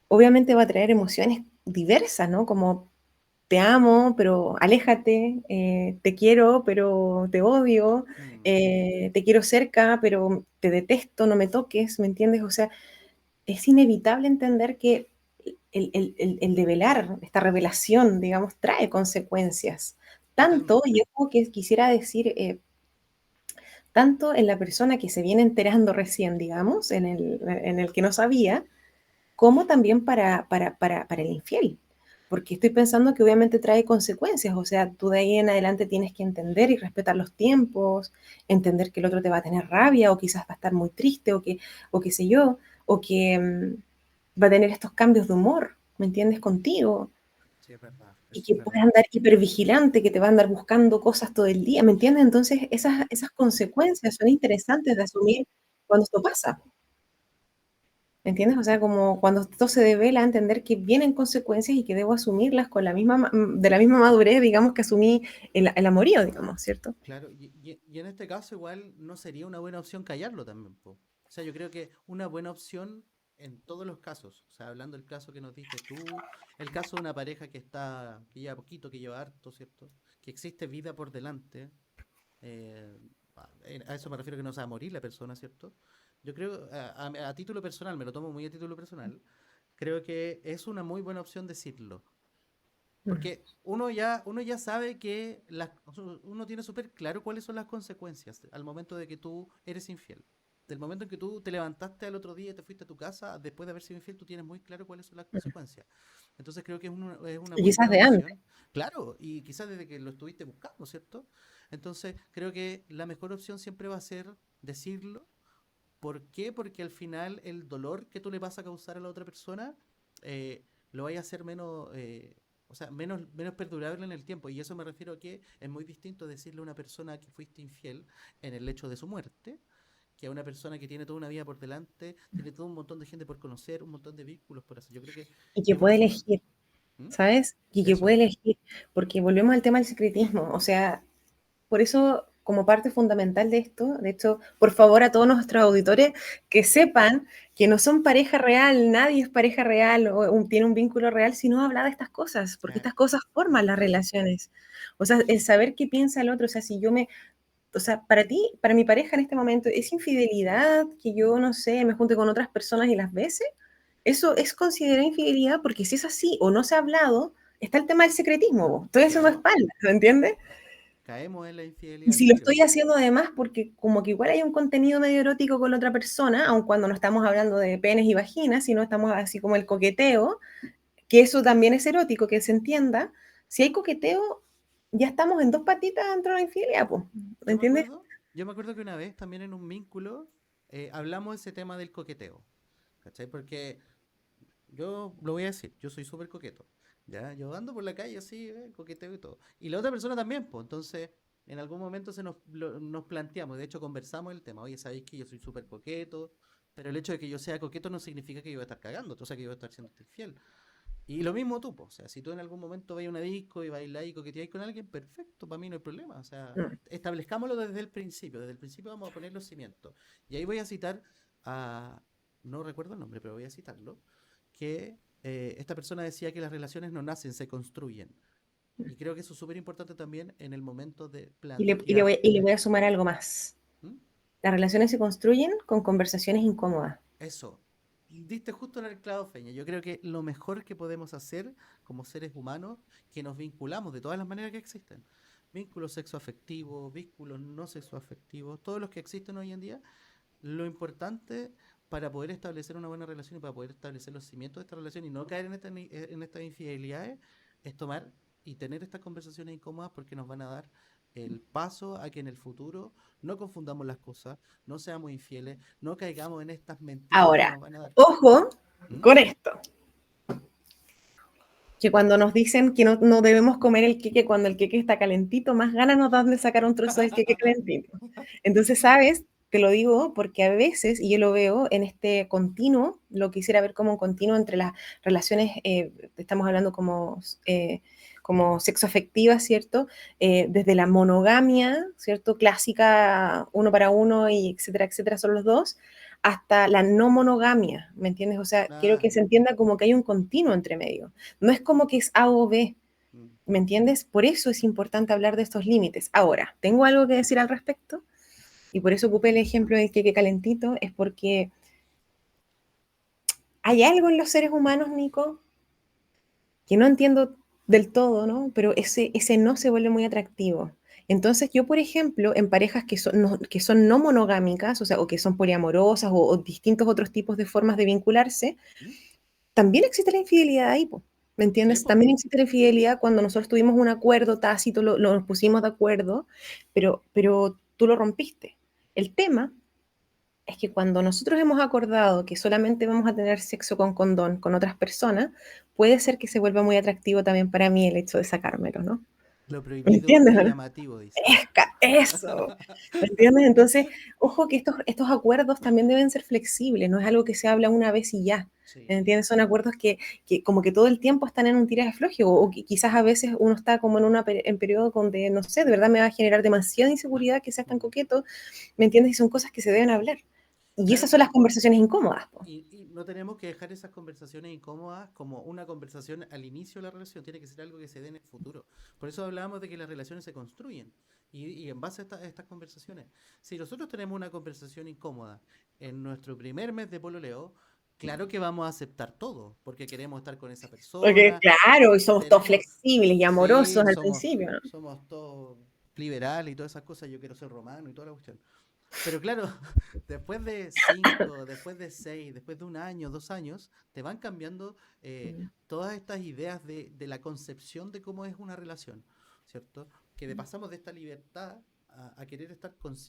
obviamente va a traer emociones diversas, ¿no? Como te amo, pero aléjate, te quiero, pero te odio, Mm, te quiero cerca, pero te detesto, no me toques, ¿me entiendes? O sea, es inevitable entender que el develar, esta revelación, digamos, trae consecuencias. Tanto, Totalmente. yo como que quisiera decir, tanto en la persona que se viene enterando recién, digamos, en el que no sabía, como también para el infiel. Porque estoy pensando que obviamente trae consecuencias, o sea, tú de ahí en adelante tienes que entender y respetar los tiempos, entender que el otro te va a tener rabia o quizás va a estar muy triste o qué sé yo, o que va a tener estos cambios de humor, ¿me entiendes? Contigo, Sí, es verdad, y eso que es puedes verdad. andar hipervigilante, que te va a andar buscando cosas todo el día, ¿me entiendes? Entonces esas consecuencias son interesantes de asumir cuando esto pasa. ¿Me entiendes? O sea, como cuando esto se devela, entender que vienen consecuencias y que debo asumirlas con la misma, de la misma madurez, digamos, que asumí el amorío, digamos, ¿cierto? Claro, y en este caso igual no sería una buena opción callarlo también, po. O sea, yo creo que una buena opción en todos los casos, o sea, hablando del caso que nos diste tú, el caso de una pareja que lleva poquito, que lleva harto, ¿cierto? Que existe vida por delante, eh, a eso me refiero que no se va a morir la persona, ¿cierto? Yo creo, a título personal, me lo tomo muy a título personal, creo que es una muy buena opción decirlo. Mm. Porque uno ya sabe que uno tiene súper claro cuáles son las consecuencias al momento de que tú eres infiel. Del momento en que tú te levantaste al otro día y te fuiste a tu casa, después de haber sido infiel, tú tienes muy claro cuáles son las consecuencias. Entonces creo que es una Y muy quizás buena de antes. opción. Claro, y quizás desde que lo estuviste buscando, ¿cierto? Entonces creo que la mejor opción siempre va a ser decirlo. ¿Por qué? Porque al final el dolor que tú le vas a causar a la otra persona lo vaya a hacer menos, o sea, menos perdurable en el tiempo. Y eso me refiero a que es muy distinto decirle a una persona que fuiste infiel en el hecho de su muerte, que a una persona que tiene toda una vida por delante, tiene todo un montón de gente por conocer, un montón de vínculos por hacer. Yo creo que Y que es una puede forma. elegir, ¿Mm? ¿sabes? Y que puede Eso. elegir, porque volvemos al tema del secretismo. O sea, por eso, como parte fundamental de esto, de hecho, por favor a todos nuestros auditores que sepan que no son pareja real, nadie es pareja real o tiene un vínculo real si no habla de estas cosas, porque estas cosas forman las Exacto. relaciones. O sea, el saber qué piensa el otro, o sea, si yo me, o sea, para ti, para mi pareja en este momento, ¿es infidelidad que yo, no sé, me junte con otras personas y las bese? ¿Eso es considerado infidelidad? Porque si es así o no se ha hablado, está el tema del secretismo, vos. Estoy haciendo Claro. espaldas, ¿me entiendes? Caemos en la Y infidelidad al si lo tiro. estoy haciendo además porque como que igual hay un contenido medio erótico con la otra persona, aun cuando no estamos hablando de penes y vaginas, sino estamos así como el coqueteo, que eso también es erótico, que se entienda, si hay coqueteo, ya estamos en dos patitas dentro de la infidelidad, pues, ¿me Yo me entiendes? acuerdo, yo me acuerdo que una vez también en un vínculo hablamos de ese tema del coqueteo. ¿Cachai? Porque yo lo voy a decir, yo soy súper coqueto. ¿Ya? Yo ando por la calle así, coqueteo y todo. Y la otra persona también, pues. Entonces, en algún momento nos planteamos, de hecho conversamos el tema. Oye, sabéis que yo soy súper coqueto, pero el hecho de que yo sea coqueto no significa que yo voy a estar cagando, o sea, que yo voy a estar siendo infiel. Y lo mismo tú, po. O sea, si tú en algún momento vas a una disco y bailas y coqueteáis con alguien, perfecto, para mí no hay problema. O sea, Mm. establezcámoslo desde el principio. Desde el principio vamos a poner los cimientos. Y ahí voy a citar a, no recuerdo el nombre, pero voy a citarlo, que esta persona decía que las relaciones no nacen, se construyen. Y creo que eso es súper importante también en el momento de plantear. Y le voy a sumar algo más. ¿Mm? Las relaciones se construyen con conversaciones incómodas. Eso. Diste justo en el clavo, Feña. Yo creo que lo mejor que podemos hacer como seres humanos, que nos vinculamos de todas las maneras que existen, vínculos sexoafectivos, vínculos no sexoafectivos, todos los que existen hoy en día, lo importante para poder establecer una buena relación y para poder establecer los cimientos de esta relación y no caer en estas infidelidades, es tomar y tener estas conversaciones incómodas porque nos van a dar el paso a que en el futuro no confundamos las cosas, no seamos infieles, no caigamos en estas mentiras que Ahora, nos van a dar. ojo ¿Mm? con esto, que cuando nos dicen que no debemos comer el queque cuando el queque está calentito, más ganas nos dan de sacar un trozo del queque calentito. Entonces, ¿sabes? Te lo digo porque a veces, y yo lo veo en este continuo, lo quisiera ver como un continuo entre las relaciones, estamos hablando como sexoafectivas, ¿cierto? Desde la monogamia, ¿cierto? Clásica, uno para uno y etcétera, etcétera, son los dos, hasta la no monogamia, ¿me entiendes? O sea, quiero que Claro. se entienda como que hay un continuo entre medio. No es como que es A o B, Mm. ¿me entiendes? Por eso es importante hablar de estos límites. Ahora, ¿tengo algo que decir al respecto? Y por eso ocupé el ejemplo del queque calentito, es porque hay algo en los seres humanos, Nico, que no entiendo, del todo, ¿no? Pero ese no se vuelve muy atractivo. Entonces yo, por ejemplo, en parejas que son no monogámicas, o sea, o que son poliamorosas o distintos otros tipos de formas de vincularse, ¿Mm? también existe la infidelidad ahí, po, ¿me Sí, entiendes? pues. También existe la infidelidad cuando nosotros tuvimos un acuerdo tácito, nos pusimos de acuerdo, pero tú lo rompiste. El tema es que cuando nosotros hemos acordado que solamente vamos a tener sexo con condón con otras personas, puede ser que se vuelva muy atractivo también para mí el hecho de sacármelo, ¿no? Lo ¿Me prohibido entiendes, es no? llamativo, dicen. Eso, ¿me entiendes? Entonces, ojo que estos acuerdos también deben ser flexibles, no es algo que se habla una vez y ya, ¿me Sí. entiendes? Son acuerdos que como que todo el tiempo están en un tira de afloje, o que quizás a veces uno está como en periodo donde, no sé, de verdad me va a generar demasiada inseguridad que seas tan Mm. coqueto, ¿me entiendes? Y son cosas que se deben hablar. Y Claro, esas son las conversaciones incómodas, po. y no tenemos que dejar esas conversaciones incómodas como una conversación al inicio de la relación, tiene que ser algo que se dé en el futuro. Por eso hablábamos de que las relaciones se construyen y en base a estas conversaciones. Si nosotros tenemos una conversación incómoda en nuestro primer mes de pololeo, claro que vamos a aceptar todo, porque queremos estar con esa Porque persona, claro, y somos todos tenemos, flexibles y sí, amorosos al principio, ¿no? somos todos liberales y todas esas cosas, yo quiero ser romano y toda la cuestión. Pero claro, después de 5, después de 6, después de un año, 2 años, te van cambiando todas estas ideas de la concepción de cómo es una relación, ¿cierto? Que pasamos de esta libertad a querer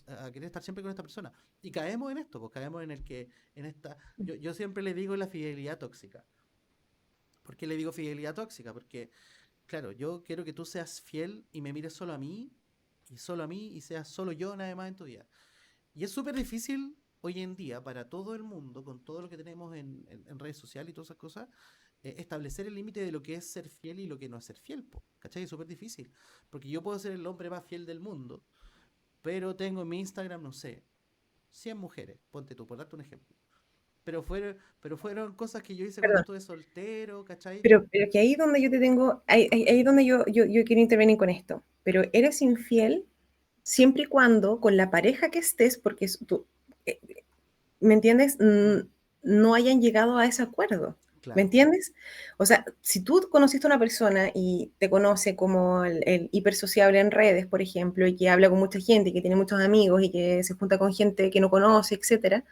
a querer estar siempre con esta persona. Y caemos en esto, pues caemos en el que, en esta, yo siempre le digo la fidelidad tóxica. ¿Por qué le digo fidelidad tóxica? Porque, claro, yo quiero que tú seas fiel y me mires solo a mí, y seas solo yo nada más en tu vida. Y es súper difícil hoy en día para todo el mundo, con todo lo que tenemos en redes sociales y todas esas cosas, establecer el límite de lo que es ser fiel y lo que no es ser fiel, po, ¿cachai? Es súper difícil. Porque yo puedo ser el hombre más fiel del mundo, pero tengo en mi Instagram, no sé, 100 mujeres, ponte tú, por darte un ejemplo. Pero fueron cosas que yo hice cuando Perdón. estuve soltero, ¿cachai? Pero que ahí donde yo te tengo, ahí donde yo quiero intervenir con esto. Pero eres infiel siempre y cuando con la pareja que estés, porque tú, eh, ¿me entiendes? Mm, No hayan llegado a ese acuerdo. ¿Me claro, entiendes? O sea, si tú conociste a una persona y te conoce como el hipersociable en redes, por ejemplo, y que habla con mucha gente, y que tiene muchos amigos, y que se junta con gente que no conoce, etcétera,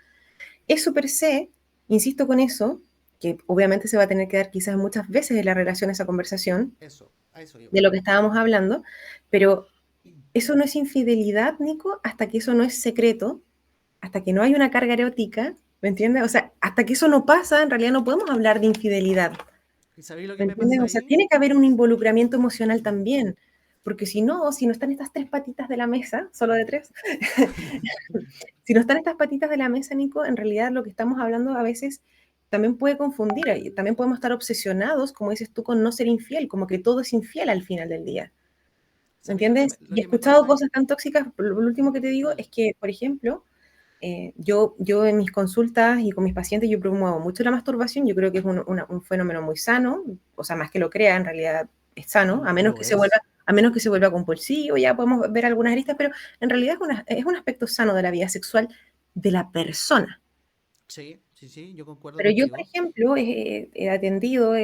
eso per se, insisto con eso, que obviamente se va a tener que dar quizás muchas veces en la relación esa conversación eso, a eso iba. de lo que estábamos hablando, pero eso no es infidelidad, Nico, hasta que eso no es secreto, hasta que no hay una carga erótica, ¿me entiendes? O sea, hasta que eso no pasa, en realidad no podemos hablar de infidelidad, ¿Y sabéis lo que ¿me me entiendes? pasa O sea, ahí? tiene que haber un involucramiento emocional Mm, también, porque si no están estas tres patitas de la mesa, solo de ya. tres, si no están estas patitas de la mesa, Nico, en realidad lo que estamos hablando a veces también puede confundir, también podemos estar obsesionados, como dices tú, con no ser infiel, como que todo es infiel al final del día. ¿Me ¿Sabéis entiendes? lo Y he que me pasa escuchado ahí? cosas tan tóxicas, lo último que te digo Mm, es que, por ejemplo, yo en mis consultas y con mis pacientes yo promuevo mucho la masturbación, yo creo que es un fenómeno muy sano, o sea, más que lo crea, en realidad es sano, lo es. a menos que se vuelva compulsivo, ya podemos ver algunas aristas, pero en realidad es un aspecto sano de la vida sexual de la persona. Sí, sí, sí, yo concuerdo Pero yo, por contigo. ejemplo, he atendido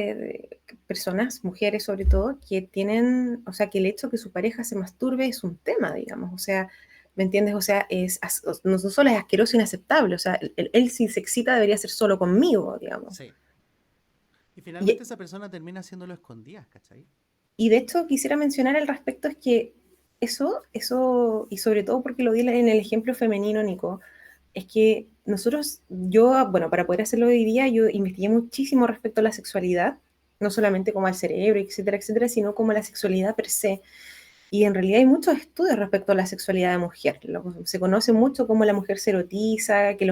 personas, mujeres sobre todo, que tienen, o sea, que el hecho que su pareja se masturbe es un tema, digamos, o sea, ¿me entiendes? O sea, no solo es asqueroso, inaceptable, o sea, él si se excita debería ser solo conmigo, digamos. Sí. Y Y, finalmente esa persona termina haciéndolo escondidas, ¿cachai? y de hecho quisiera mencionar al respecto es que y sobre todo porque lo di en el ejemplo femenino, Nico, es que yo, bueno, para poder hacerlo hoy día, yo investigué muchísimo respecto a la sexualidad, no solamente como al cerebro, etcétera, etcétera, sino como a la sexualidad per se. Y en realidad hay muchos estudios respecto a la sexualidad de mujer. Se conoce mucho cómo la mujer se erotiza, que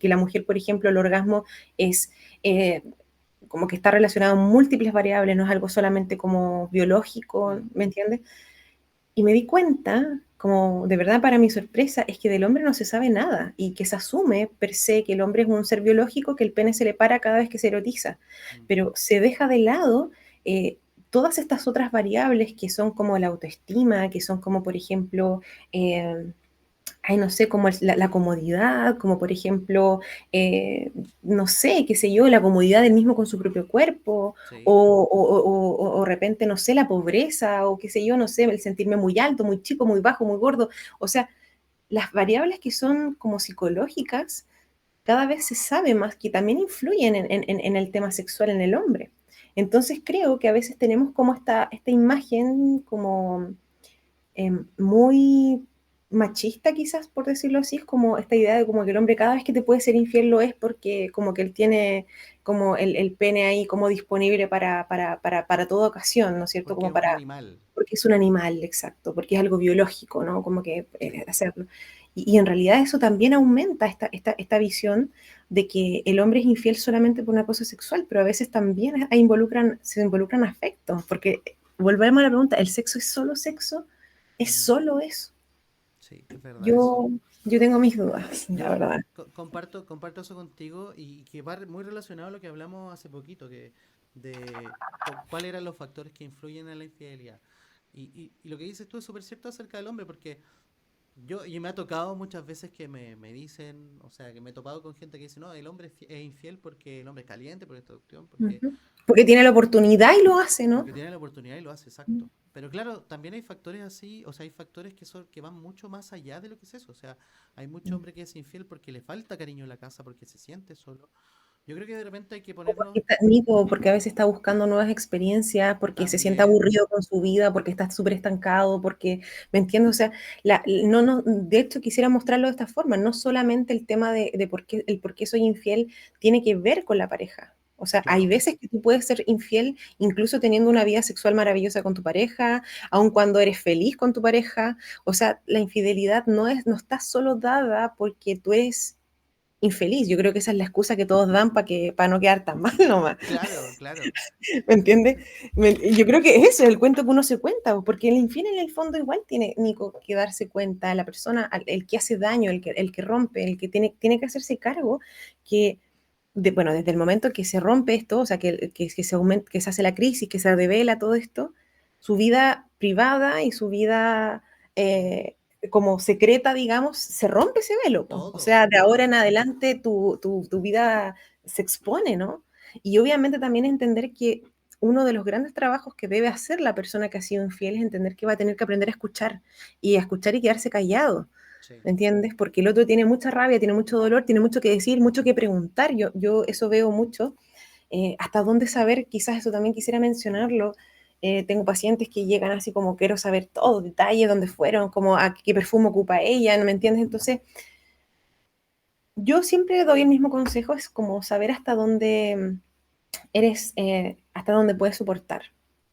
la mujer, por ejemplo, el orgasmo es eh, como que está relacionado a múltiples variables, no es algo solamente como biológico, Mm, ¿me entiendes? Y me di cuenta, como de verdad para mi sorpresa, es que del hombre no se sabe nada y que se asume per se que el hombre es un ser biológico, que el pene se le para cada vez que se erotiza, mm. pero se deja de lado todas estas otras variables que son como la autoestima, que son como por ejemplo... ay, no sé, como la comodidad, como por ejemplo, no sé, qué sé yo, la comodidad del mismo con su propio cuerpo, Sí. o de repente, no sé, la pobreza o qué sé yo, no sé, el sentirme muy alto, muy chico, muy bajo, muy gordo. O sea, las variables que son como psicológicas, cada vez se sabe más que también influyen en el tema sexual en el hombre. Entonces creo que a veces tenemos como esta imagen como muy machista quizás, por decirlo así, es como esta idea de como que el hombre cada vez que te puede ser infiel lo es porque como que él tiene como el pene ahí como disponible para toda ocasión, ¿no es cierto? Porque Como es un para, animal. porque es un animal, exacto, porque es algo biológico, ¿no? Como que hacerlo. Y en realidad eso también aumenta esta visión de que el hombre es infiel solamente por una cosa sexual, pero a veces también se involucran afectos, porque volvemos a la pregunta, ¿el sexo es solo sexo? Es Ujú. solo eso. Sí, es verdad eso. Yo tengo mis dudas, la Yo verdad. comparto eso contigo y que va muy relacionado a lo que hablamos hace poquito, que de cuáles eran los factores que influyen en la infidelidad. Y lo que dices tú es súper cierto acerca del hombre, porque y me ha tocado muchas veces que me dicen, o sea, que me he topado con gente que dice, no, el hombre es infiel porque el hombre es caliente, por esta cuestión, porque Ujú. Porque tiene la oportunidad y lo hace, ¿no? porque tiene la oportunidad y lo hace, exacto. Pero claro, también hay factores así, o sea, hay factores que van mucho más allá de lo que es eso. O sea, hay mucho hombre que es infiel porque le falta cariño en la casa, porque se siente solo. Yo creo que de repente hay que O porque ponernos Nico, porque a veces está buscando nuevas experiencias, porque se siente también, aburrido con su vida, porque está súper estancado, porque, ¿me entiendes? O sea, no, de hecho quisiera mostrarlo de esta forma, no solamente el tema de por qué soy infiel tiene que ver con la pareja. O sea, hay claro, veces que tú puedes ser infiel incluso teniendo una vida sexual maravillosa con tu pareja, aun cuando eres feliz con tu pareja. O sea, la infidelidad no está solo dada porque tú eres infeliz. Yo creo que esa es la excusa que todos dan para no quedar tan mal nomás. claro, claro. ¿Me entiendes? Yo creo que ese es el cuento que uno se cuenta, porque el infiel en el fondo igual tiene, Nico, que darse cuenta, la persona, el que hace daño, el que rompe, el que tiene que hacerse cargo, que, bueno, desde el momento que se rompe esto, o sea, que se hace la crisis, que se revela todo esto, su vida privada y su vida eh, como secreta, digamos, se rompe ese velo, po. O Todo, sea, de ahora todo. en adelante tu vida se expone, ¿no? Y obviamente también entender que uno de los grandes trabajos que debe hacer la persona que ha sido infiel es entender que va a tener que aprender a escuchar y quedarse callado, Sí. ¿me entiendes? Porque el otro tiene mucha rabia, tiene mucho dolor, tiene mucho que decir, mucho que preguntar. Yo eso veo mucho. Hasta dónde saber, quizás eso también quisiera mencionarlo. Tengo pacientes que llegan así como quiero saber todo, detalles, dónde fueron, como a qué perfume ocupa ella, ¿no me entiendes? Entonces, yo siempre doy el mismo consejo, es como saber hasta dónde hasta dónde puedes soportar.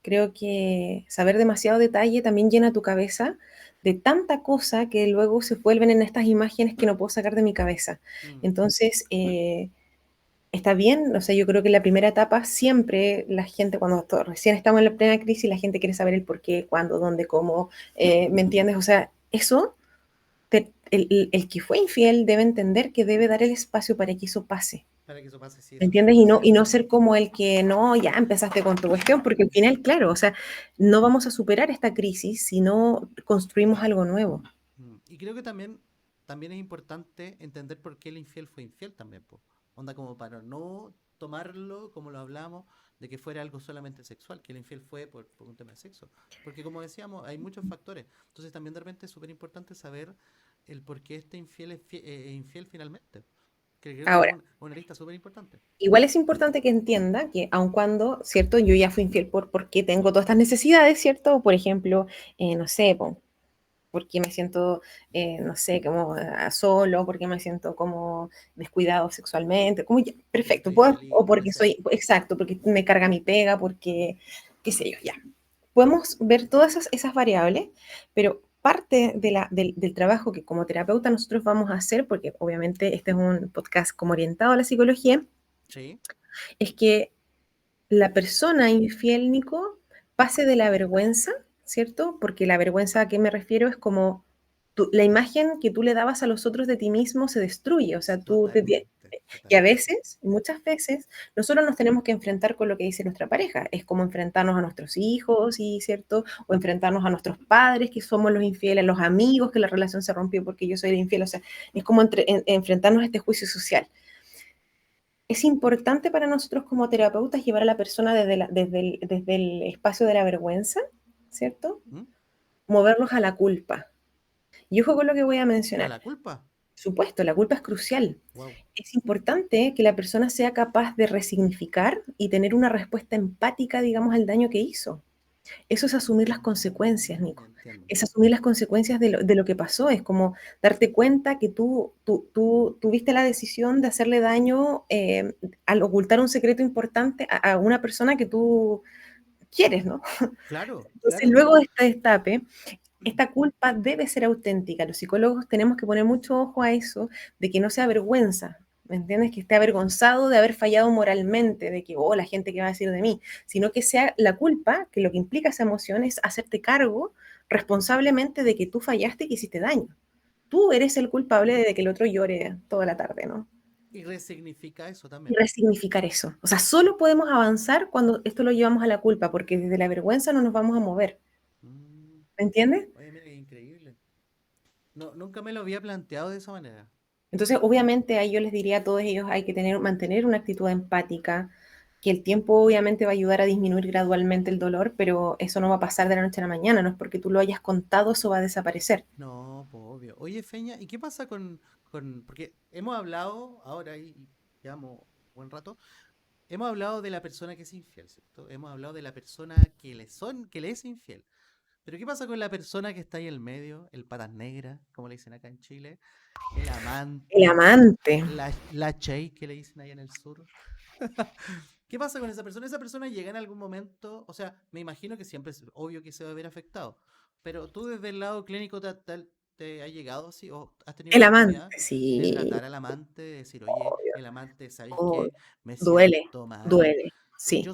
Creo que saber demasiado detalle también llena tu cabeza de tanta cosa que luego se vuelven en estas imágenes que no puedo sacar de mi cabeza. Mm, Entonces, está bien, o sea, yo creo que en la primera etapa siempre la gente, cuando recién estamos en la plena crisis, la gente quiere saber el por qué, cuándo, dónde, cómo, ¿me entiendes? O sea, eso, el que fue infiel debe entender que debe dar el espacio para que eso pase. para que eso pase, sí, ¿Me eso es entiendes? súper Y no cierto. ser como el que no, ya empezaste con tu cuestión, porque al final, claro, o sea, no vamos a superar esta crisis si no construimos algo nuevo. Y creo que también es importante entender por qué el infiel fue infiel también, po. Onda como para no tomarlo como lo hablamos, de que fuera algo solamente sexual, que el infiel fue por un tema de sexo. Porque como decíamos, hay muchos factores. Entonces también de repente es súper importante saber el por qué este infiel es infiel finalmente. Que creo que es Ahora, una lista súper importante. igual es importante que entienda que aun cuando, ¿cierto? Yo ya fui infiel porque tengo todas estas necesidades, ¿cierto? Por ejemplo, no sé, porque me siento, no sé, como solo, porque me siento como descuidado sexualmente, como ya, Porque perfecto, estoy infeliz, o lo que porque sea. soy, exacto, porque me carga mi pega, porque, qué sé yo, ya. Podemos ver todas esas variables, pero parte del trabajo que como terapeuta nosotros vamos a hacer, porque obviamente este es un podcast como orientado a la psicología, Sí, es que la persona infiel, Nico, pase de la vergüenza, ¿cierto? Porque la vergüenza a qué me refiero es como la imagen que tú le dabas a los otros de ti mismo se destruye, o sea, totalmente, y a totalmente. veces, muchas veces, nosotros nos tenemos que enfrentar con lo que dice nuestra pareja, es como enfrentarnos a nuestros hijos, ¿y cierto? O enfrentarnos a nuestros padres, que somos los infieles, a los amigos, que la relación se rompió porque yo soy el infiel, o sea, es como enfrentarnos a este juicio social. Es importante para nosotros como terapeutas llevar a la persona desde el espacio de la vergüenza, ¿cierto? ¿Mm? Moverlos a la culpa. Y ojo con lo que voy a ¿A mencionar. la culpa? Por supuesto, la culpa es crucial. Wow. Es importante que la persona sea capaz de resignificar y tener una respuesta empática, digamos, al daño que hizo. Eso es asumir las consecuencias, Nico. Entiendo. Es asumir las consecuencias de lo que pasó. Es como darte cuenta que tú tuviste la decisión de hacerle daño al ocultar un secreto importante a una persona que tú quieres, ¿no? Claro, Entonces, claro. luego de este destape, esta culpa debe ser auténtica. Los psicólogos tenemos que poner mucho ojo a eso, de que no sea vergüenza, ¿me entiendes? Que esté avergonzado de haber fallado moralmente, de que, oh, la gente que va a decir de mí, sino que sea la culpa, que lo que implica esa emoción es hacerte cargo responsablemente de que tú fallaste y que hiciste daño. Tú eres el culpable de que el otro llore toda la tarde, ¿no? Y resignifica eso Y también. resignificar eso. O sea, solo podemos avanzar cuando esto lo llevamos a la culpa, porque desde la vergüenza no nos vamos a mover. Mm, ¿Me entiendes? Oye, mira, qué increíble. No, nunca me lo había planteado de esa manera. Entonces, obviamente, ahí yo les diría a todos ellos, hay que mantener una actitud empática, que el tiempo obviamente va a ayudar a disminuir gradualmente el dolor, pero eso no va a pasar de la noche a la mañana, no es porque tú lo hayas contado, eso va a desaparecer. No, pues obvio. Oye, Feña, ¿y qué pasa porque hemos hablado ahora y llevamos buen rato, hemos hablado de la persona que es infiel, ¿cierto? Hemos hablado de la persona que le es infiel. Pero ¿qué pasa con la persona que está ahí en el medio, el patas negras, como le dicen acá en Chile, el El amante, amante, la chey que le dicen allá en el sur? ¿Qué pasa con esa persona? Esa persona llega en algún momento, o sea, me imagino que siempre es obvio que se va a ver afectado, pero tú desde el lado clínico te ha llegado así, o has tenido el la amante, oportunidad de sí, tratar al amante, de decir, oye, obvio, el amante, ¿sabéis obvio. qué? Me Duele, siento mal, duele, sí. yo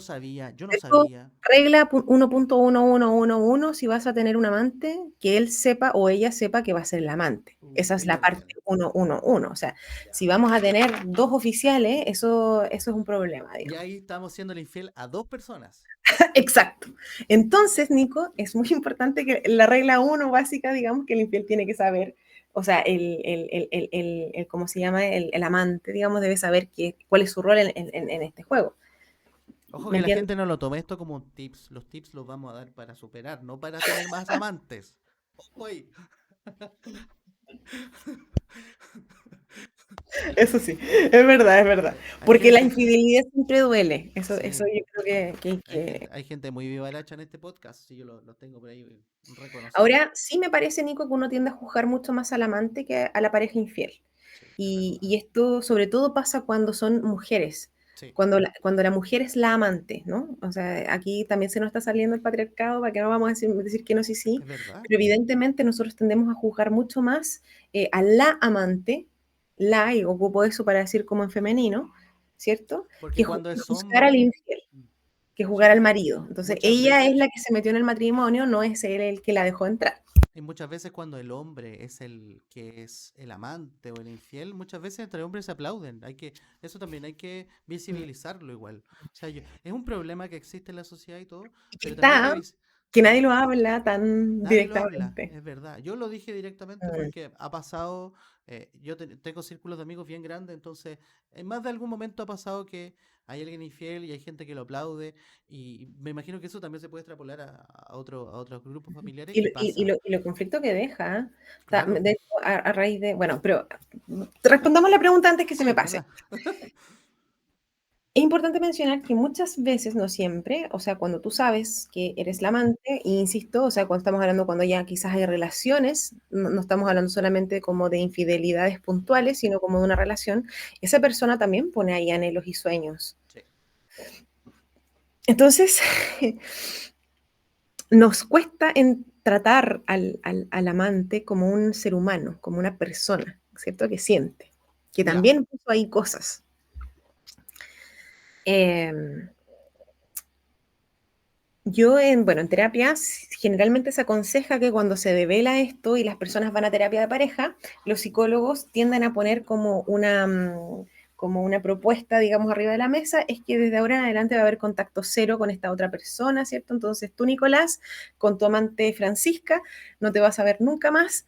no Esto, sabía. regla 1.1111, si vas a tener un amante, que él sepa o ella sepa que va a ser el amante. Esa es la parte Primordial. 111. O sea, Ya. si vamos a tener dos oficiales, eso es un problema, Y digamos. ahí estamos siendo infiel a dos personas. Exacto. Entonces, Nico, es muy importante que la regla 1 básica, digamos, que el infiel tiene que saber, o sea, ¿cómo se llama? El amante, digamos, debe saber cuál es su rol en este juego. Ojo ¿Me que la entiendes? gente no lo tome esto como tips. Los tips los vamos a dar para superar, no para tener más amantes. Oye. Eso sí, es verdad, es verdad. Hay Porque la gente. infidelidad siempre duele. Eso Sí. yo creo que hay Hay que... gente, hay gente muy vivaracha en este podcast. Sí, yo lo tengo por ahí reconocido. Ahora, sí me parece, Nico, que uno tiende a juzgar mucho más al amante que a la pareja infiel. Sí, es verdad. Y esto sobre todo pasa cuando son mujeres, Sí, cuando la mujer es la amante, ¿no? O sea, aquí también se nos está saliendo el patriarcado, para que no vamos a decir que no, sí, sí, es verdad. pero evidentemente nosotros tendemos a juzgar mucho más a la amante, y ocupo eso para decir como en femenino, ¿cierto? Porque Que, cuando que es juzgar al hombre. infiel, que Sí, juzgar al marido. Entonces, muchas ella es veces. la que se metió en el matrimonio, no es él el que la dejó entrar. Y muchas veces cuando el hombre es el que es el amante o el infiel, muchas veces entre hombres se aplauden. Eso también hay que Mm. visibilizarlo igual. O sea, es un problema que existe en la sociedad y todo, Y que pero también hay que está, que nadie sí, lo habla tan nadie lo habla, directamente. es verdad. Yo lo dije directamente Mm. porque ha pasado, yo tengo círculos de amigos bien grandes, entonces en más de algún momento ha pasado que hay alguien infiel y hay gente que lo aplaude y me imagino que eso también se puede extrapolar a otros grupos familiares Y, y lo- y pasa. lo, y lo conflicto que deja, ¿eh? O sea, Claro, de hecho, a raíz de, bueno, pero respondamos la pregunta antes que se sí, me es pase. verdad. Es importante mencionar que muchas veces, no siempre, o sea, cuando tú sabes que eres la amante, e insisto, o sea, cuando estamos hablando cuando ya quizás hay relaciones, no estamos hablando solamente como de infidelidades puntuales, sino como de una relación, esa persona también pone ahí anhelos y sueños. Sí. Entonces, nos cuesta tratar al amante como un ser humano, como una persona, ¿cierto? Que siente, que Ya. también puso ahí cosas. Eh, bueno, en terapia generalmente se aconseja que cuando se devela esto y las personas van a terapia de pareja, los psicólogos tienden a poner como una propuesta, digamos, arriba de la mesa, es que desde ahora en adelante va a haber contacto cero con esta otra persona, ¿cierto? Entonces tú, Nicolás, con tu amante Francisca, no te vas a ver nunca más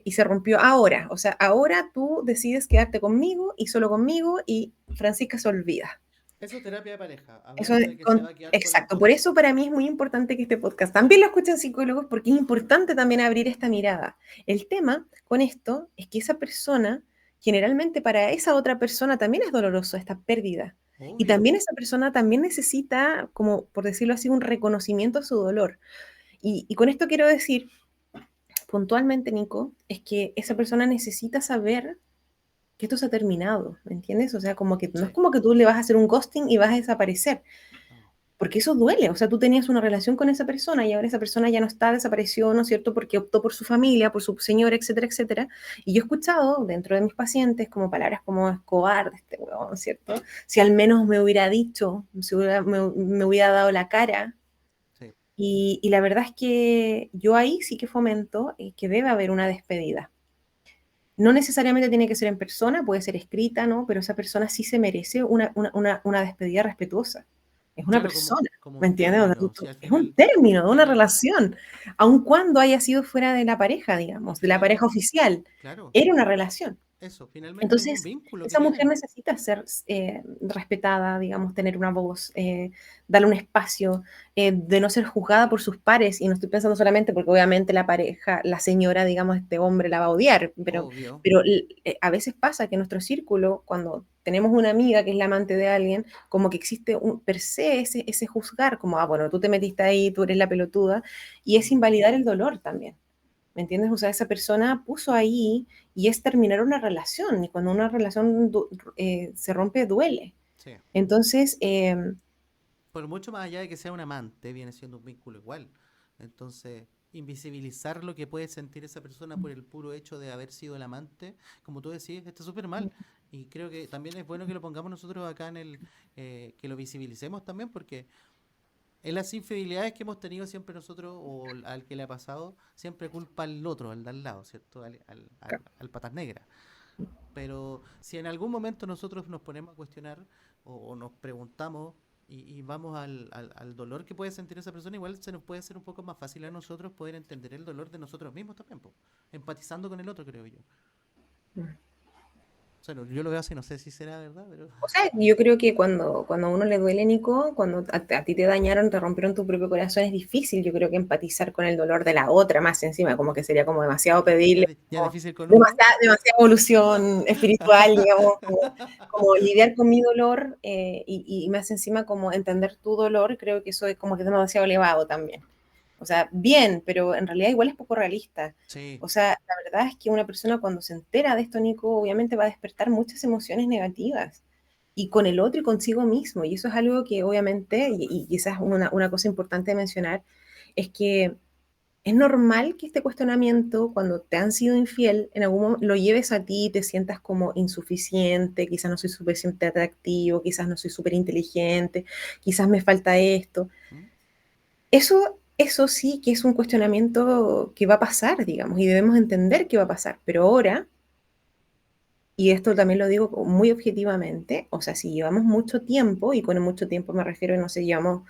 y se rompió ahora. O sea, ahora tú decides quedarte conmigo y solo conmigo y Francisca se olvida. Eso es terapia de pareja, Eso hablando de que se va a quedar con las exacto, por dos. eso para mí es muy importante que este podcast también lo escuchen psicólogos, porque es importante también abrir esta mirada. El tema con esto es que esa persona, generalmente para esa otra persona también es doloroso esta pérdida. Y Obvio. también esa persona también necesita, como por decirlo así, un reconocimiento a su dolor. Y con esto quiero decir, puntualmente, Nico, es que esa persona necesita saber que esto se ha terminado, ¿me entiendes? O sea, como que no es Sí. como que tú le vas a hacer un ghosting y vas a desaparecer, No. porque eso duele. O sea, tú tenías una relación con esa persona y ahora esa persona ya no está, desapareció, ¿no es cierto? Porque optó por su familia, por su señora, etcétera, etcétera. Y yo he escuchado dentro de mis pacientes como palabras como es cobarde este huevón, ¿cierto? Si al menos me hubiera dicho, me hubiera dado la cara. Sí. Y la verdad es que yo ahí sí que fomento que debe haber una despedida. No necesariamente tiene que ser en persona, puede ser escrita, ¿no? Pero esa persona sí se merece una despedida respetuosa. Es una Claro, como, persona, como ¿me un entiendes? O sea, término. Si al es un final, término de una claro, relación, aun cuando haya sido fuera de la pareja, digamos, de la pareja finalmente, oficial. claro, Era una relación. eso, finalmente es un Entonces, vínculo que esa mujer tienen. necesita ser respetada, digamos, tener una voz, darle un espacio, de no ser juzgada por sus pares. Y no estoy pensando solamente porque obviamente la pareja, la señora, digamos, este hombre la va a odiar, Obvio. pero a veces pasa que en nuestro círculo, cuando tenemos una amiga que es la amante de alguien, como que existe per se ese juzgar, como, ah, bueno, tú te metiste ahí, tú eres la pelotuda, y es Mm, invalidar el dolor también. ¿Me entiendes? O sea, esa persona puso ahí y es terminar una relación. Y cuando una relación se rompe, duele. sí. Entonces, Por mucho más allá de que sea un amante, viene siendo un vínculo igual. Entonces, invisibilizar lo que puede sentir esa persona por el puro hecho de haber sido el amante, como tú decís, está súper mal. Y creo que también es bueno que lo pongamos nosotros acá en que lo visibilicemos también, porque en las infidelidades que hemos tenido siempre nosotros, o al que le ha pasado, siempre culpa al otro, al de al lado, ¿cierto? Al patas negras. Pero si en algún momento nosotros nos ponemos a cuestionar o nos preguntamos y vamos al dolor que puede sentir esa persona, igual se nos puede hacer un poco más fácil a nosotros poder entender el dolor de nosotros mismos también, po, empatizando con el otro, creo yo. O sea, yo lo veo así, no sé si será verdad, pero... o sea, yo creo que cuando a uno le duele, Nico, cuando a ti te dañaron, te rompieron tu propio corazón, es difícil, yo creo que empatizar con el dolor de la otra más encima, como que sería como demasiado pedirle, Ya como difícil con uno. demasiada evolución espiritual, digamos, como lidiar con mi dolor, y más encima como entender tu dolor, creo que eso es como que es demasiado elevado también. O sea, bien, pero en realidad igual es poco realista. Sí, O sea, la verdad es que una persona cuando se entera de esto, Nico, obviamente va a despertar muchas emociones negativas. Y con el otro y consigo mismo. Y eso es algo que obviamente, y quizás una cosa importante de mencionar, es que es normal que este cuestionamiento, cuando te han sido infiel, en algún momento lo lleves a ti y te sientas como insuficiente, quizás no soy suficientemente atractivo, quizás no soy súper inteligente, quizás me falta esto. ¿Mm? Eso sí que es un cuestionamiento que va a pasar, digamos, y debemos entender que va a pasar. Pero ahora, y esto también lo digo muy objetivamente, o sea, si llevamos mucho tiempo, y con mucho tiempo me refiero, no sé, llevamos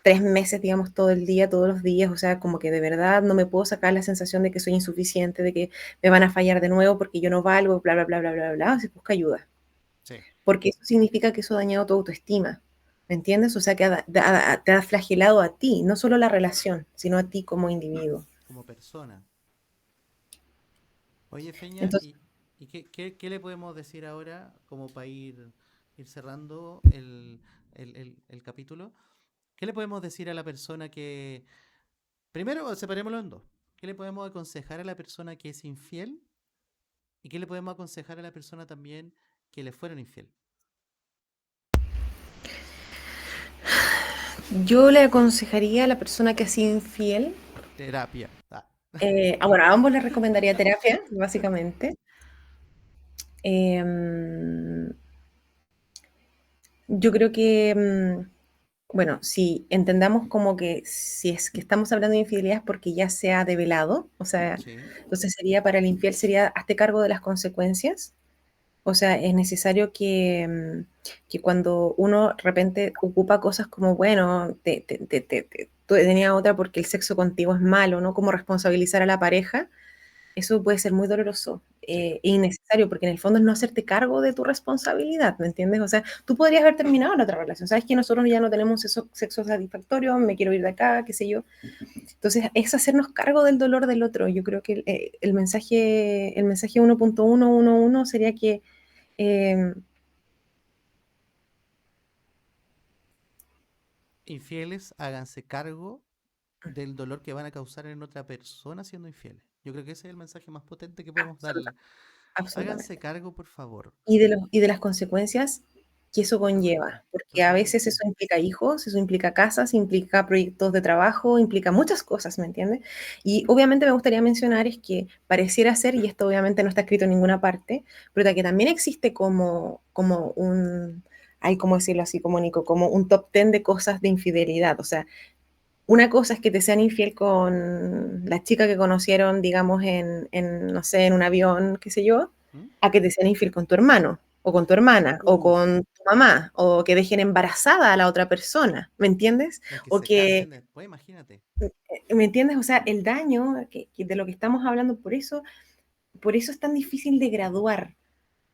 3 meses, digamos, todo el día, todos los días, o sea, como que de verdad no me puedo sacar la sensación de que soy insuficiente, de que me van a fallar de nuevo porque yo no valgo, bla, bla, bla, bla, bla, bla, se busca ayuda. Sí, Porque eso significa que eso ha dañado tu autoestima, ¿me entiendes? O sea, que te ha flagelado a ti, no solo la relación, sino a ti como individuo. como persona. Oye, Feña, Entonces, ¿y qué le podemos decir ahora como para ir cerrando el capítulo? ¿Qué le podemos decir a la persona que... Primero, separémoslo en dos. ¿Qué le podemos aconsejar a la persona que es infiel? ¿Y qué le podemos aconsejar a la persona también que le fueron infiel? yo le aconsejaría a la persona que ha sido infiel, Terapia. Ah. bueno, a ambos les recomendaría terapia, básicamente. Eh, yo creo que, bueno, si entendamos como que si es que estamos hablando de infidelidad es porque ya se ha develado, o sea, Sí. entonces sería para el infiel, sería hazte cargo de las consecuencias. O sea, es necesario que cuando uno de repente ocupa cosas como, bueno, tú tenías otra porque el sexo contigo es malo, ¿no? Como responsabilizar a la pareja. Eso puede ser muy doloroso Sí. e innecesario, porque en el fondo es no hacerte cargo de tu responsabilidad, ¿me entiendes? O sea, tú podrías haber terminado la otra relación, sabes que nosotros ya no tenemos sexo satisfactorio, me quiero ir de acá, qué sé yo. Entonces, es hacernos cargo del dolor del otro. Yo creo que el mensaje 1.111 sería que eh, Infieles, háganse cargo del dolor que van a causar en otra persona siendo infieles. Yo creo que ese es el mensaje más potente que podemos darle. Háganse absolutamente. cargo, por favor. Y de las consecuencias que eso conlleva, porque a veces Totalmente. eso implica hijos, eso implica casas, implica proyectos de trabajo, implica muchas cosas, ¿me entiendes? Y obviamente me gustaría mencionar es que pareciera ser, y esto obviamente no está escrito en ninguna parte, pero que también existe como un, hay como decirlo así, como Nico, como un top 10 de cosas de infidelidad. O sea, una cosa es que te sean infiel con la chica que conocieron, digamos, no sé, en un avión, qué sé yo, ¿Mm? a que te sean infiel con tu hermano, o con tu hermana, o Uf, con tu mamá, o que dejen embarazada a la otra persona, ¿me entiendes? o que O se que, casen después, imagínate. ¿me entiendes? O sea, el daño de lo que estamos hablando, por eso es tan difícil de graduar,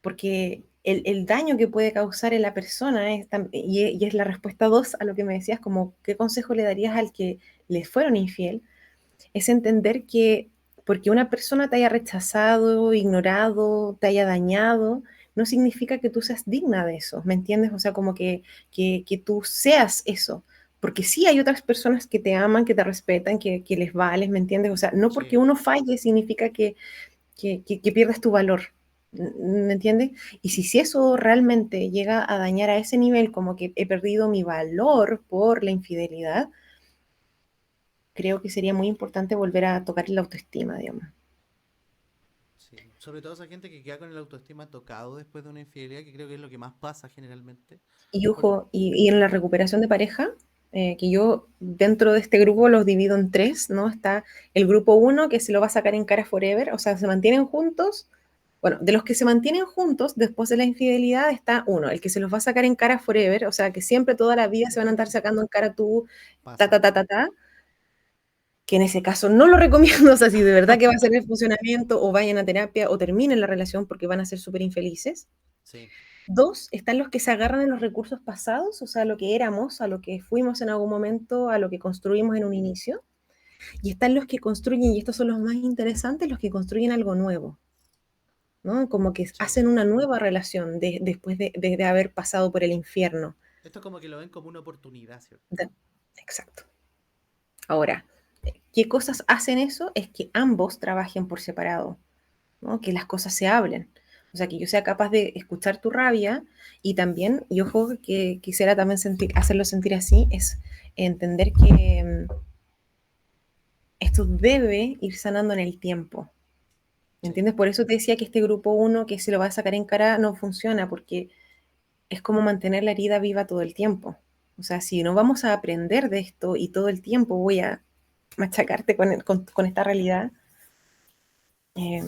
porque el daño que puede causar en la persona y es la respuesta 2 a lo que me decías, como qué consejo le darías al que les fueron infiel, es entender que porque una persona te haya rechazado, ignorado, te haya dañado, no significa que tú seas digna de eso, ¿me entiendes? O sea, como que tú seas eso. Porque sí hay otras personas que te aman, que te respetan, que les vales, ¿me entiendes? O sea, no porque Sí, uno falle significa que pierdas tu valor, ¿me entiendes? Y si eso realmente llega a dañar a ese nivel, como que he perdido mi valor por la infidelidad, creo que sería muy importante volver a tocar la autoestima, digamos. sí. Sobre todo esa gente que queda con el autoestima tocado después de una infidelidad, que creo que es lo que más pasa generalmente. Y Por- ojo, y en la recuperación de pareja, que yo dentro de este grupo los divido en tres, ¿no? Está el grupo uno que se lo va a sacar en cara forever, o sea, se mantienen juntos. Bueno, de los que se mantienen juntos después de la infidelidad está uno, el que se los va a sacar en cara forever, o sea, que siempre toda la vida se van a andar sacando en cara tú, ta, Pasa. ta, ta, ta, ta, que en ese caso no lo recomiendo, o sea, si de verdad que va a ser el funcionamiento o vayan a terapia o terminen la relación porque van a ser súper infelices. Sí, Dos, están los que se agarran en los recursos pasados, o sea, lo que éramos, a lo que fuimos en algún momento, a lo que construimos en un inicio. Y están los que construyen, y estos son los más interesantes, los que construyen algo nuevo, ¿no? Como que sí. hacen una nueva relación después de haber pasado por el infierno. Esto es como que lo ven como una oportunidad, ¿cierto? De- exacto. Ahora, ¿qué cosas hacen eso? Es que ambos trabajen por separado, ¿no? Que las cosas se hablen. O sea, que yo sea capaz de escuchar tu rabia y también, y ojo, que quisiera también hacerlo sentir así, es entender que esto debe ir sanando en el tiempo. ¿Me Sí. entiendes? Por eso te decía que este grupo uno que se lo va a sacar en cara no funciona, porque es como mantener la herida viva todo el tiempo. O sea, si no vamos a aprender de esto y todo el tiempo voy a machacarte con esta realidad, eh,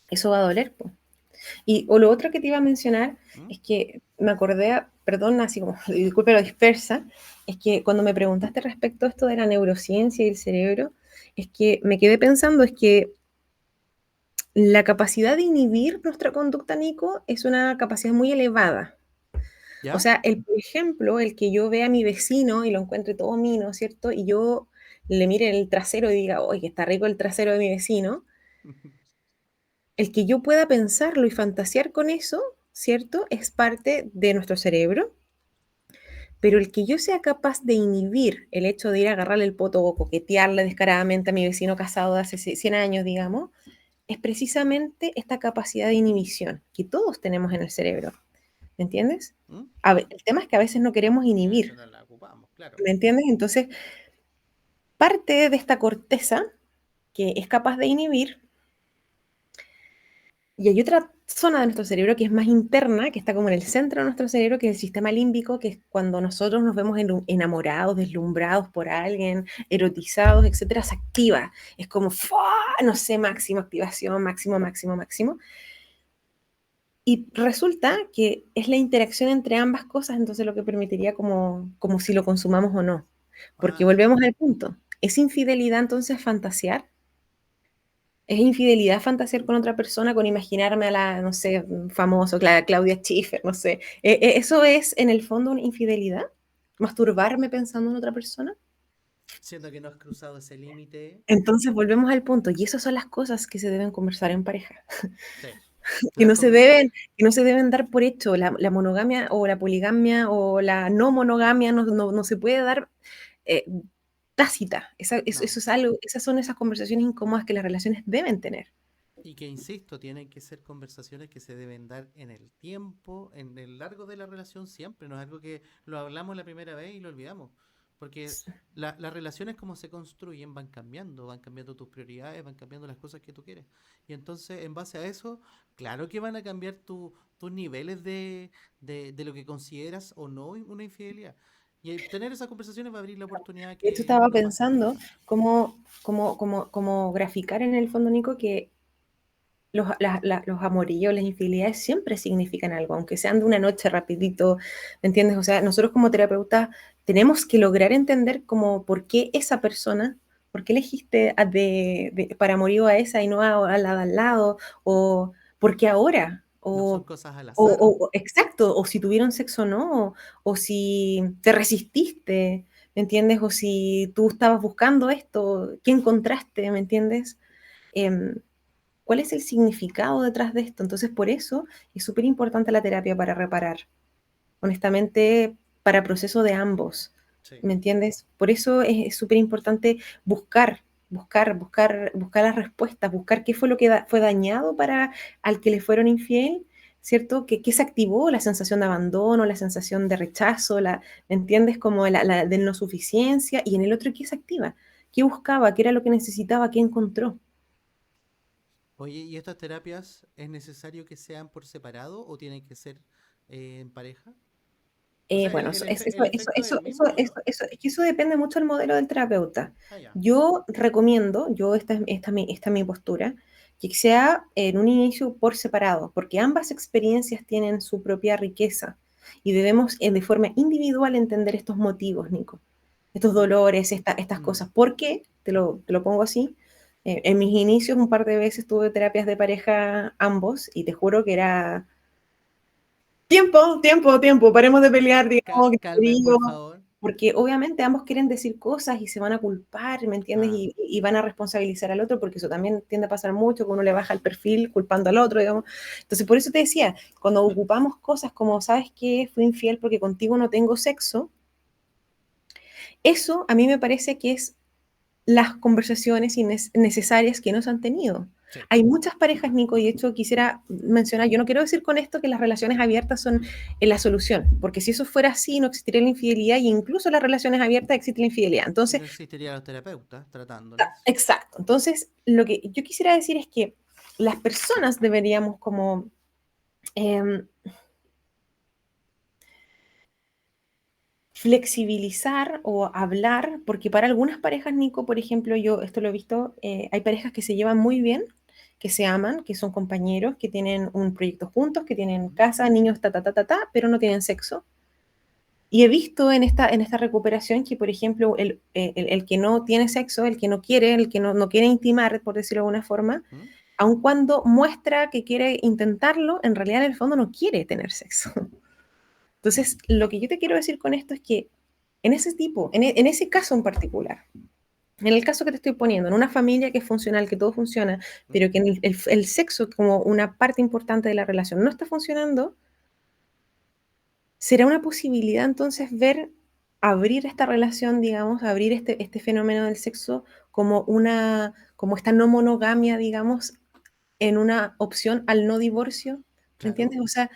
eso va a doler, po. O lo otro que te iba a mencionar ¿Mm? es que me acordé, perdón, así como, disculpe lo dispersa, es que cuando me preguntaste respecto a esto de la neurociencia y el cerebro, es que me quedé pensando, es que la capacidad de inhibir nuestra conducta, Nico, es una capacidad muy elevada. O ¿Ya? sea, por ejemplo, el que yo vea a mi vecino y lo encuentre todo mino, ¿cierto? Y yo le mire el trasero y diga, oye, que está rico el trasero de mi vecino, el que yo pueda pensarlo y fantasear con eso, ¿cierto? Es parte de nuestro cerebro, pero el que yo sea capaz de inhibir el hecho de ir a agarrarle el poto o coquetearle descaradamente a mi vecino casado de hace 100 años, digamos, es precisamente esta capacidad de inhibición que todos tenemos en el cerebro, ¿me entiendes? ¿Mm? El tema es que a veces no queremos Y a veces inhibir, no la ocupamos, claro. ¿me entiendes? Entonces, parte de esta corteza que es capaz de inhibir. Y hay otra zona de nuestro cerebro que es más interna, que está como en el centro de nuestro cerebro, que es el sistema límbico, que es cuando nosotros nos vemos enamorados, deslumbrados por alguien, erotizados, etcétera, se activa. Es como, ¡fua! No sé, máxima activación, máximo, máximo, máximo. Y resulta que es la interacción entre ambas cosas, entonces lo que permitiría como si lo consumamos o no. Porque Ah, ya. volvemos al punto. ¿Es infidelidad entonces fantasear? Es infidelidad fantasear con otra persona, con imaginarme a la, no sé, famoso, Claudia Schiffer, no sé. ¿Eso es en el fondo una infidelidad? ¿Masturbarme pensando en otra persona? Siento que no has cruzado ese límite. Entonces volvemos al punto, y esas son las cosas que se deben conversar en pareja, Sí. que Las conver- no se deben dar por hecho. La monogamia o la poligamia o la no monogamia no se puede dar eh, tácita. no. Eso es algo, esas son esas conversaciones incómodas que las relaciones deben tener. Y que, insisto, tienen que ser conversaciones que se deben dar en el tiempo, en el largo de la relación siempre. No es algo que lo hablamos la primera vez y lo olvidamos. Porque las relaciones como se construyen van cambiando tus prioridades, van cambiando las cosas que tú quieres. Y entonces, en base a eso, claro que van a cambiar tus niveles de lo que consideras o no una infidelidad. Y tener esas conversaciones va a abrir la oportunidad De hecho, que estaba no pase nada. pensando cómo graficar en el fondo, Nico, que los amoríos, las infidelidades siempre significan algo, aunque sean de una noche rapidito, ¿me entiendes? O sea, nosotros como terapeutas tenemos que lograr entender como por qué esa persona, por qué elegiste para amorío a esa y no a la de al lado, o por qué ahora, No son cosas al azar. exacto, o si tuvieron sexo o no, o si te resististe, ¿me entiendes? O si tú estabas buscando esto, ¿qué encontraste? ¿Me entiendes? Em, ¿Cuál es el significado detrás de esto? Entonces, por eso es súper importante la terapia para reparar, honestamente, para proceso de ambos, Sí. ¿me entiendes? Por eso es súper importante buscar las respuestas, buscar qué fue lo que fue dañado para al que le fueron infiel, ¿cierto? ¿Qué se activó? La sensación de abandono, la sensación de rechazo, ¿me entiendes? Como la de no suficiencia, y en el otro, ¿qué se activa? ¿Qué buscaba? ¿Qué era lo que necesitaba? ¿Qué encontró? Oye, ¿y estas terapias es necesario que sean por separado o tienen que ser en pareja? O sea, Bueno, el efecto es el mismo o no? es que eso depende mucho del modelo del terapeuta. Ah, ya. Yo recomiendo, esta es mi postura, que sea en un inicio por separado, porque ambas experiencias tienen su propia riqueza y debemos de forma individual entender estos motivos, Nico, estos dolores, estas Mm. cosas. ¿Por qué? Te lo pongo así. En mis inicios un par de veces tuve terapias de pareja ambos y te juro que era tiempo, paremos de pelear, digamos, que te Calmen, digo, por favor. porque obviamente ambos quieren decir cosas y se van a culpar, ¿me entiendes? Ah, Y van a responsabilizar al otro, porque eso también tiende a pasar mucho, que uno le baja el perfil culpando al otro, digamos. Entonces, por eso te decía, cuando ocupamos cosas como, ¿sabes qué? Fui infiel porque contigo no tengo sexo, eso a mí me parece que es las conversaciones necesarias que nos han tenido. sí. Hay muchas parejas, Nico, y de hecho quisiera mencionar, yo no quiero decir con esto que las relaciones abiertas son la solución, porque si eso fuera así, no existiría la infidelidad y incluso en las relaciones abiertas existe la infidelidad. Y Entonces, no existirían los terapeutas tratándolas. exacto. Entonces, lo que yo quisiera decir es que las personas deberíamos como eh, flexibilizar o hablar, porque para algunas parejas, Nico, por ejemplo, yo esto lo he visto, hay parejas que se llevan muy bien, que se aman, que son compañeros, que tienen un proyecto juntos, que tienen Ujú. casa, niños, pero no tienen sexo. Y he visto en esta recuperación que, por ejemplo, el que no tiene sexo, el que no quiere, el que no quiere intimar, por decirlo de alguna forma, ¿Mm? aun cuando muestra que quiere intentarlo, en realidad en el fondo no quiere tener sexo. Entonces, lo que yo te quiero decir con esto es que en ese tipo, en ese caso en particular, en el caso que te estoy poniendo, en una familia que es funcional, que todo funciona, ¿Mm? pero que el sexo como una parte importante de la relación no está funcionando, será una posibilidad entonces abrir esta relación, digamos, abrir este fenómeno del sexo como esta no monogamia, digamos, en una opción al no divorcio, ¿me Claro. entiendes? O sea,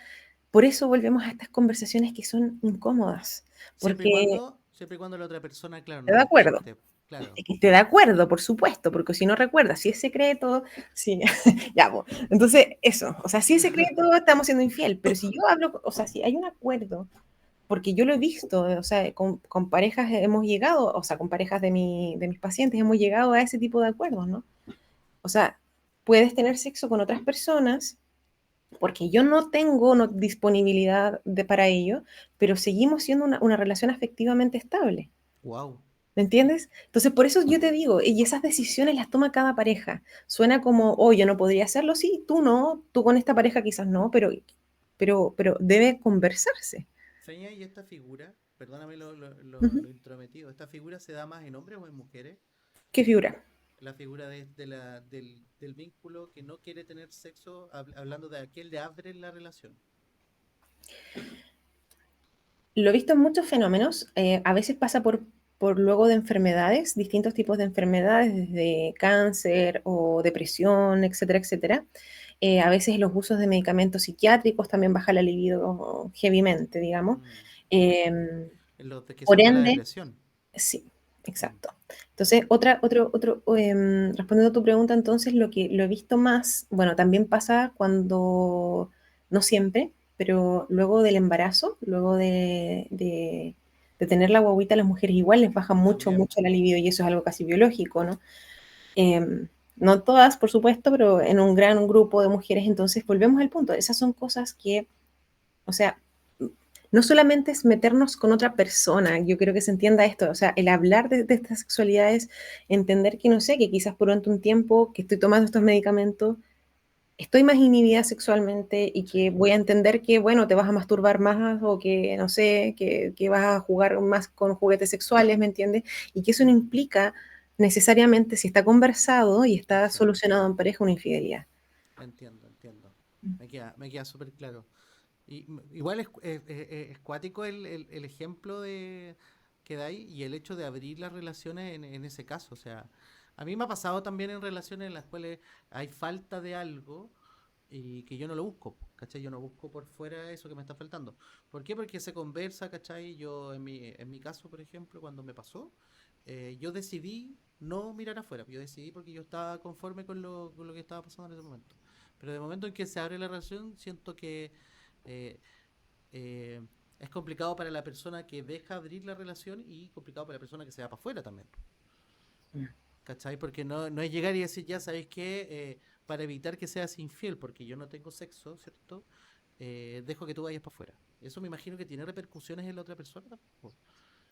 por eso volvemos a estas conversaciones que son incómodas, porque Siempre y cuando la otra persona, claro, te no da acuerdo. detecte. Claro. Que esté de acuerdo, por supuesto, porque si no recuerda, si es secreto, si, ya, pues. Entonces, eso, o sea, si es secreto, estamos siendo infiel, pero si yo hablo, o sea, si hay un acuerdo, porque yo lo he visto, o sea, con parejas hemos llegado, o sea, con parejas de mis pacientes hemos llegado a ese tipo de acuerdos, ¿no? O sea, puedes tener sexo con otras personas, porque yo no tengo disponibilidad para ello, pero seguimos siendo una relación afectivamente estable. Wow. ¿Me entiendes? Entonces, por eso yo te digo, y esas decisiones las toma cada pareja. Suena como, oh, yo no podría hacerlo, sí, tú no, tú con esta pareja quizás no, pero debe conversarse. Feña, y esta figura, perdóname Ujú. lo intrometido, ¿esta figura se da más en hombres o en mujeres? ¿Qué figura? La figura del vínculo que no quiere tener sexo, hablando de aquel de abre la relación. Lo he visto en muchos fenómenos, a veces pasa por luego de enfermedades, distintos tipos de enfermedades, desde cáncer o depresión, etcétera, etcétera. A veces los usos de medicamentos psiquiátricos también baja la libido heavymente, digamos. Mm. Em, En los de que por son de la ende, depresión. sí, Mm. exacto. Entonces, respondiendo a tu pregunta, entonces lo que lo he visto más, bueno, también pasa cuando, no siempre, pero luego del embarazo, luego de tener la guagüita, las mujeres igual les baja mucho, También, mucho po. la libido y eso es algo casi biológico, ¿no? No todas, por supuesto, pero en un gran grupo de mujeres, entonces volvemos al punto, esas son cosas que, o sea, no solamente es meternos con otra persona, yo quiero que se entienda esto, o sea, el hablar de estas sexualidades, entender que no sé, que quizás por un tiempo que estoy tomando estos medicamentos, estoy más inhibida sexualmente y que Sí, voy a entender que, bueno, te vas a masturbar más o que, no sé, que vas a jugar más con juguetes sexuales, ¿me entiendes? Y que eso no implica necesariamente, si está conversado y está exacto. solucionado en pareja, una infidelidad. Entiendo, entiendo. Me queda súper claro. Y igual es cuático el ejemplo que dais y el hecho de abrir las relaciones en ese caso. O sea, a mí me ha pasado también en relaciones en las cuales hay falta de algo y que yo no lo busco, ¿cachai? Yo no busco por fuera eso que me está faltando. ¿Por qué? Porque se conversa, ¿cachai? Yo, en mi caso, por ejemplo, cuando me pasó, yo decidí no mirar afuera. Yo decidí porque yo estaba conforme con lo que estaba pasando en ese momento. Pero de momento en que se abre la relación, siento que eh, eh, es complicado para la persona que deja abrir la relación y complicado para la persona que se va para afuera también. ¿Cachai? Porque no es llegar y decir, ya sabéis que para evitar que seas infiel, porque yo no tengo sexo, ¿cierto? Dejo que tú vayas para afuera. Eso me imagino que tiene repercusiones en la otra persona también, po.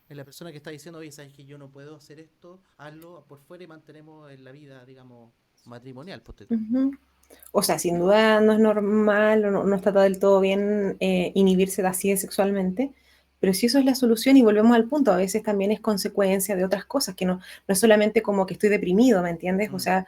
En la persona que está diciendo, oye, sabes que yo no puedo hacer esto, hazlo por fuera y mantenemos en la vida, digamos, matrimonial, pues tú. Ujú. O sea, sin duda no es normal o no está del todo bien inhibirse de así de sexualmente, pero si eso es la solución y volvemos al punto, a veces también es consecuencia de otras cosas, que no es solamente como que estoy deprimido, ¿me entiendes? O Mm, sea,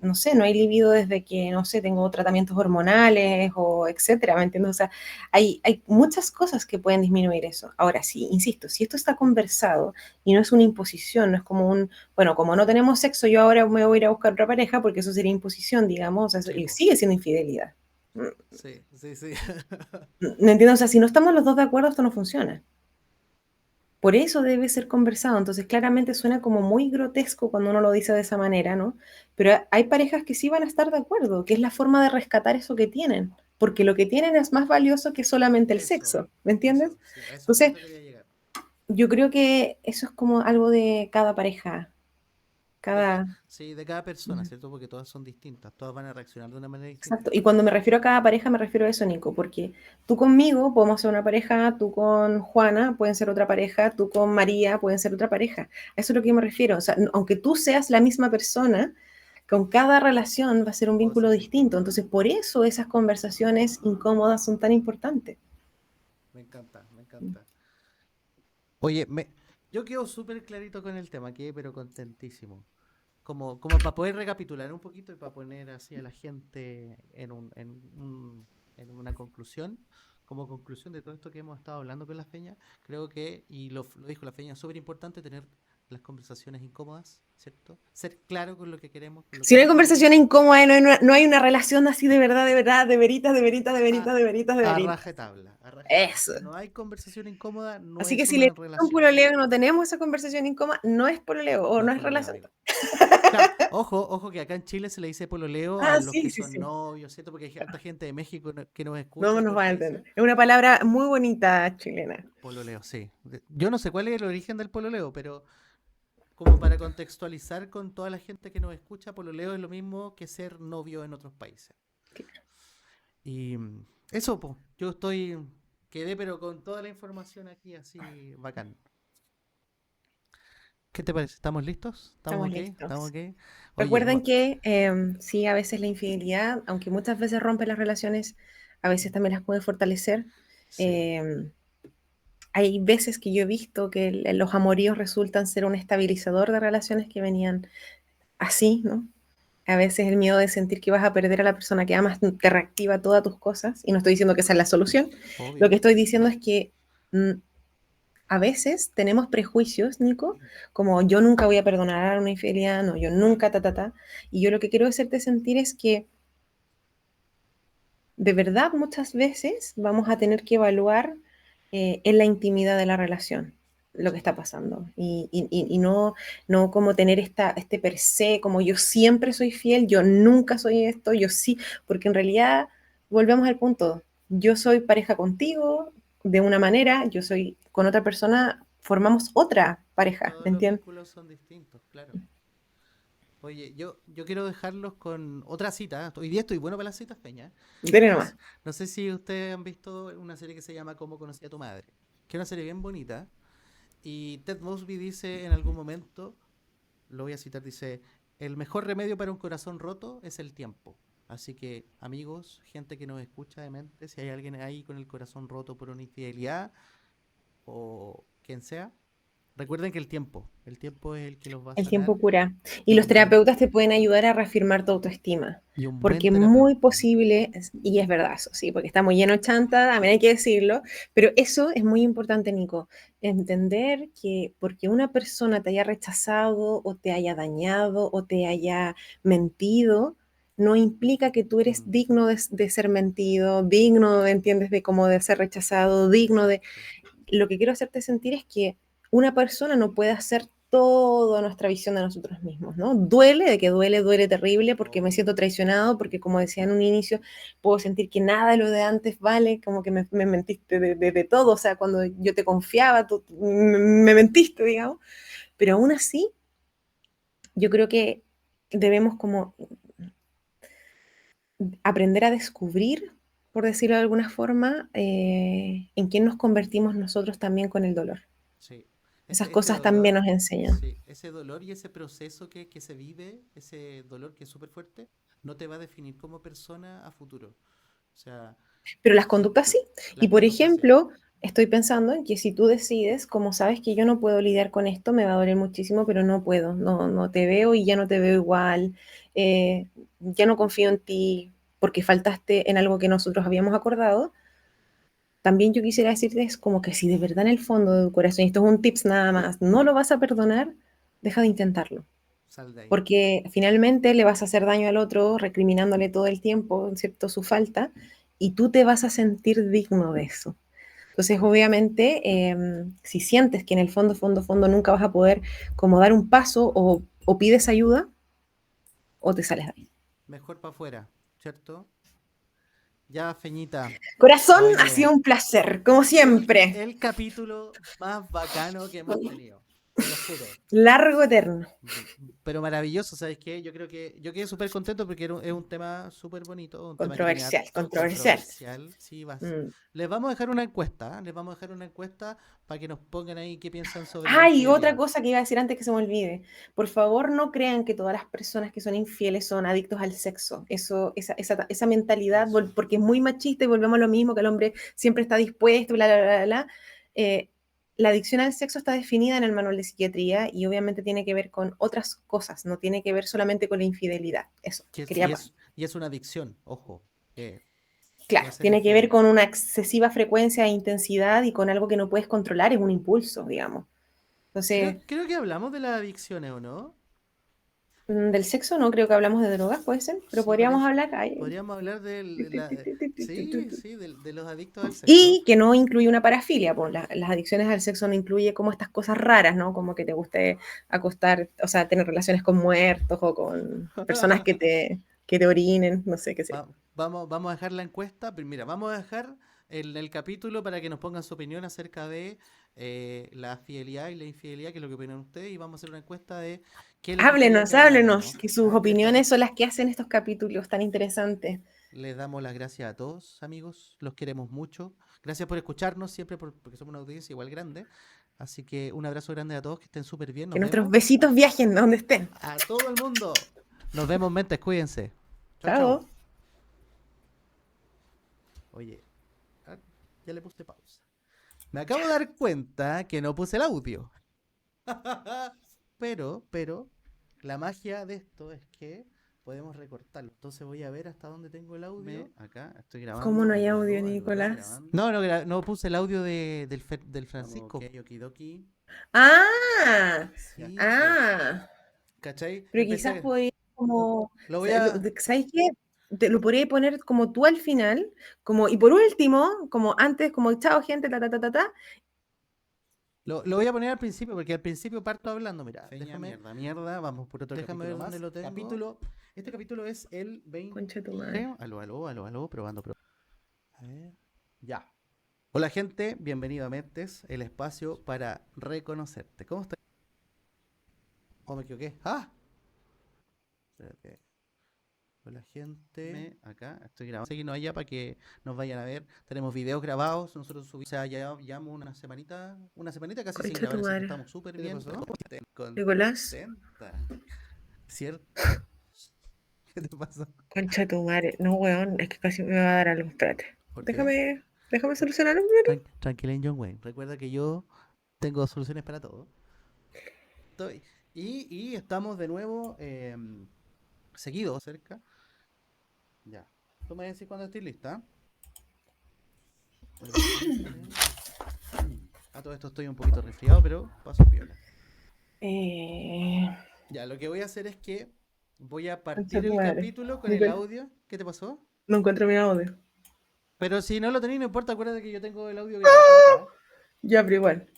no sé, no hay libido desde que, no sé, tengo tratamientos hormonales o etcétera, ¿me entiendes? O sea, hay muchas cosas que pueden disminuir eso. Ahora sí, insisto, si esto está conversado y no es una imposición, no es como un, bueno, como no tenemos sexo, yo ahora me voy a ir a buscar otra pareja porque eso sería imposición, digamos, o sea, sí, pues. sigue siendo infidelidad. Sí, sí, sí. ¿Me entiendes? O sea, si no estamos los dos de acuerdo, esto no funciona. Por eso debe ser conversado. Entonces, claramente suena como muy grotesco cuando uno lo dice de esa manera, ¿no? Pero hay parejas que sí van a estar de acuerdo, que es la forma de rescatar eso que tienen, porque lo que tienen es más valioso que solamente el Eso, sexo, ¿me entiendes? sí, a Entonces, eso quería llegar. yo creo que eso es como algo de cada pareja, cada... Sí, de cada persona, ¿cierto? Porque todas son distintas, todas van a reaccionar de una manera Exacto. distinta. Y cuando me refiero a cada pareja, me refiero a eso, Nico, porque tú conmigo podemos ser una pareja, tú con Juana pueden ser otra pareja, tú con María pueden ser otra pareja. A eso es lo que yo me refiero. O sea, aunque tú seas la misma persona, con cada relación va a ser un Puedo vínculo ser distinto. distinto. Entonces, por eso esas conversaciones incómodas son tan importantes. Me encanta, me encanta. Oye, yo quedo súper clarito con el tema, quedé pero contentísimo. Como para poder recapitular un poquito y para poner así a la gente en una conclusión, como conclusión de todo esto que hemos estado hablando con la Feña, creo que, y lo dijo la Feña, es súper importante tener las conversaciones incómodas, ¿cierto? Ser claro con lo que queremos, con lo que Si no hay no queremos. conversación incómoda, no hay una relación así de verdad, de veritas, de veritas, de veritas, A, de veritas, de a veritas. rajatabla, a rajatabla. Eso. Si no hay conversación incómoda, no Así que es si le una gusta un relación. pololeo y no tenemos esa conversación incómoda, no es pololeo o No es no es pololeo, relación. amigo. Claro, ojo que acá en Chile se le dice pololeo a Ah, los sí, que sí, son sí. novios, ¿cierto? Porque hay harta gente de México que nos escucha No de nos otros va a entender. países. Es una palabra muy bonita chilena. Pololeo, sí. Yo no sé cuál es el origen del pololeo, pero como para contextualizar con toda la gente que nos escucha, pololeo es lo mismo que ser novio en otros países. Y eso, pues, quedé pero con toda la información aquí así bacán. ¿Qué te parece? ¿Estamos listos? ¿Estamos Estamos ok? ¿Estamos listos. ok? Oye, Recuerden que sí, a veces la infidelidad, aunque muchas veces rompe las relaciones, a veces también las puede fortalecer. sí. Em, Hay veces que yo he visto que los amoríos resultan ser un estabilizador de relaciones que venían así, ¿no? A veces el miedo de sentir que vas a perder a la persona que amas te reactiva todas tus cosas, y no estoy diciendo que esa es la solución. Lo Obvio. que estoy diciendo es que a veces tenemos prejuicios, Nico, como yo nunca voy a perdonar una infidelidad, no, yo nunca, y yo lo que quiero hacerte sentir es que de verdad muchas veces vamos a tener que evaluar en la intimidad de la relación lo que está Sí. pasando y no, no como tener este per se, como yo siempre soy fiel, yo nunca soy esto, yo sí, porque en realidad volvemos al punto, yo soy pareja contigo de una manera, yo soy con otra persona, formamos otra pareja, Todos ¿me los entiendes? vínculos son distintos, claro. Oye, yo quiero dejarlos con otra cita. Hoy día estoy bueno para las citas, Peña. Dele No, nomás. no sé si ustedes han visto una serie que se llama Cómo conocí a tu madre, que es una serie bien bonita. Y Ted Mosby dice en algún momento, lo voy a citar, dice, el mejor remedio para un corazón roto es el tiempo. Así que, amigos, gente que nos escucha de mente, si hay alguien ahí con el corazón roto por una infidelidad o quien sea, recuerden que el tiempo es el que los va a El sanar tiempo cura. y Y los terapeutas te pueden ayudar a reafirmar tu autoestima. un buen Porque muy terapeuta. posible, y es verdad eso, sí, porque estamos llenos de chanta, también hay que decirlo, pero eso es muy importante, Nico. Entender que porque una persona te haya rechazado o te haya dañado o te haya mentido, no implica que tú eres Mm, digno de ser mentido, digno, ¿entiendes?, de como de ser rechazado, digno de exacto. lo que quiero hacerte sentir es que una persona no puede hacer toda nuestra visión de nosotros mismos, ¿no? Duele, de que duele, duele terrible, porque me Obvio. siento traicionado, porque como decía en un inicio, puedo sentir que nada de lo de antes vale, como que me mentiste de todo, o sea, cuando yo te confiaba, tú me mentiste, digamos, pero aún así, yo creo que debemos como aprender a descubrir, por decirlo de alguna forma, en quién nos convertimos nosotros también con el dolor. Sí. Esas Ese cosas también dolor, nos enseñan. sí, ese dolor y ese proceso que se vive, ese dolor que es súper fuerte, no te va a definir como persona a futuro. O sea, Pero las conductas sí. Y las por conductas sí. ejemplo, estoy pensando en que si tú decides, como sabes que yo no puedo lidiar con esto, me va a doler muchísimo, pero no puedo, no, no te veo y ya no te veo igual, ya no confío en ti porque faltaste en algo que nosotros habíamos acordado, también yo quisiera decirte es como que si de verdad en el fondo de tu corazón, y esto es un tips nada más, no lo vas a perdonar, deja de intentarlo. Sal de ahí. Porque finalmente le vas a hacer daño al otro recriminándole todo el tiempo, ¿cierto?, su falta, y tú te vas a sentir digno de eso. Entonces, obviamente, si sientes que en el fondo, fondo, fondo nunca vas a poder como dar un paso o pides ayuda, o te sales de ahí. Mejor para afuera, ¿cierto? Ya, Feñita. Corazón, ha Oye, sido un placer, como siempre. el capítulo más bacano que hemos tenido. Te lo juro. Largo eterno. Pero maravilloso, ¿sabes qué? Yo creo que yo quedé súper contento porque es un tema súper bonito, un tema que tiene Controversial, harto controversial. controversial. Sí, vas. Mm. Les vamos a dejar una encuesta, ¿eh? Les vamos a dejar una encuesta para que nos pongan ahí qué piensan sobre la Ah, y otra infidelidad. cosa que iba a decir antes que se me olvide. Por favor, no crean que todas las personas que son infieles son adictos al sexo. Eso, esa mentalidad, Eso. porque es muy machista y volvemos a lo mismo, que el hombre siempre está dispuesto, bla, bla, bla, bla. Bla. La adicción al sexo está definida en el manual de psiquiatría y obviamente tiene que ver con otras cosas, no tiene que ver solamente con la infidelidad. Eso, Que es- quería. y, es, y es una adicción, ojo, que Claro, a ser tiene que ver infiel. con una excesiva frecuencia e intensidad y con algo que no puedes controlar, es un impulso, digamos. Entonces, Creo que hablamos de las adicciones, ¿o no? del sexo no creo que hablamos de drogas, puede ser, pero Sí, podríamos parece. hablar ahí. Podríamos hablar sí, sí, de los adictos al sexo. Y que no incluye una parafilia, pues las adicciones al sexo no incluye como estas cosas raras, ¿no? Como que te guste acostar, o sea, tener relaciones con muertos o con personas que te orinen, no sé qué sé. Vamos a dejar la encuesta. Mira, vamos a dejar el capítulo para que nos pongan su opinión acerca de la fidelidad y la infidelidad, que es lo que opinan ustedes, y vamos a hacer una encuesta de qué les gustaría Háblenos, que háblenos, habláramos. que sus ¿Ah? ¿Cierto? opiniones son las que hacen estos capítulos tan interesantes. Les damos las gracias a todos, amigos. Los queremos mucho. Gracias por escucharnos siempre, porque somos una audiencia igual grande. Así que un abrazo grande a todos, que estén súper bien. Que Nos nuestros vemos. besitos viajen donde estén. A todo el mundo. Nos vemos, mentes, cuídense. Chao, Chao. chao. Oye, ya le puse pausa. Me acabo de dar cuenta que no puse el audio. Pero, la magia de esto es que podemos recortarlo. Entonces voy a ver hasta dónde tengo el audio. Acá estoy grabando. ¿Cómo no hay Aló, audio, aló, aló, Nicolás? grabando. No puse el audio del Francisco. Ok, okidoki. Ah, Sí, po. ah. ¿Cachai? Pero Empecé- quizás podría como, Lo voy a... ¿sabes qué? Te lo podría poner como tú al final, como, y por último, como antes, como chao gente, ta, ta, ta, ta, ta. Lo voy a poner al principio, porque al principio parto hablando, mira, déjame, mierda, vamos por otro déjame ver dónde lo tengo. Este capítulo es el 20. Concha tu madre. Aló, probando. A ver, ya. Hola gente, bienvenido a Mentes, el espacio para reconocerte. ¿Cómo estás? ¿O me equivoqué? ¡Ah! Espérate. Hola gente, acá estoy grabando. Seguimos allá para que nos vayan a ver. Tenemos videos grabados, nosotros subimos, o sea, ya llevamos una semanita casi sin Concha grabar, tu así que madre. estamos súper bien. Nicolás, Contenta. ¿Cierto? ¿Qué te pasó? concha tu madre. No, weón, es que casi me va a dar algo. Espérate. ¿Por qué? Déjame solucionarlo primero. Tranquila en John Wayne. Recuerda que yo tengo soluciones para todo. Y estamos de nuevo seguidos cerca. Ya. Tú me decís cuando estés lista. A todo esto estoy un poquito resfriado, pero paso piola. Ya, lo que voy a hacer es que voy a partir Concha tu el madre. capítulo con el Nicolás. audio. ¿Qué te pasó? No encuentro mi audio. Pero si no lo tenéis, no importa, acuérdate que yo tengo el audio grabado acá. Ya, pero igual.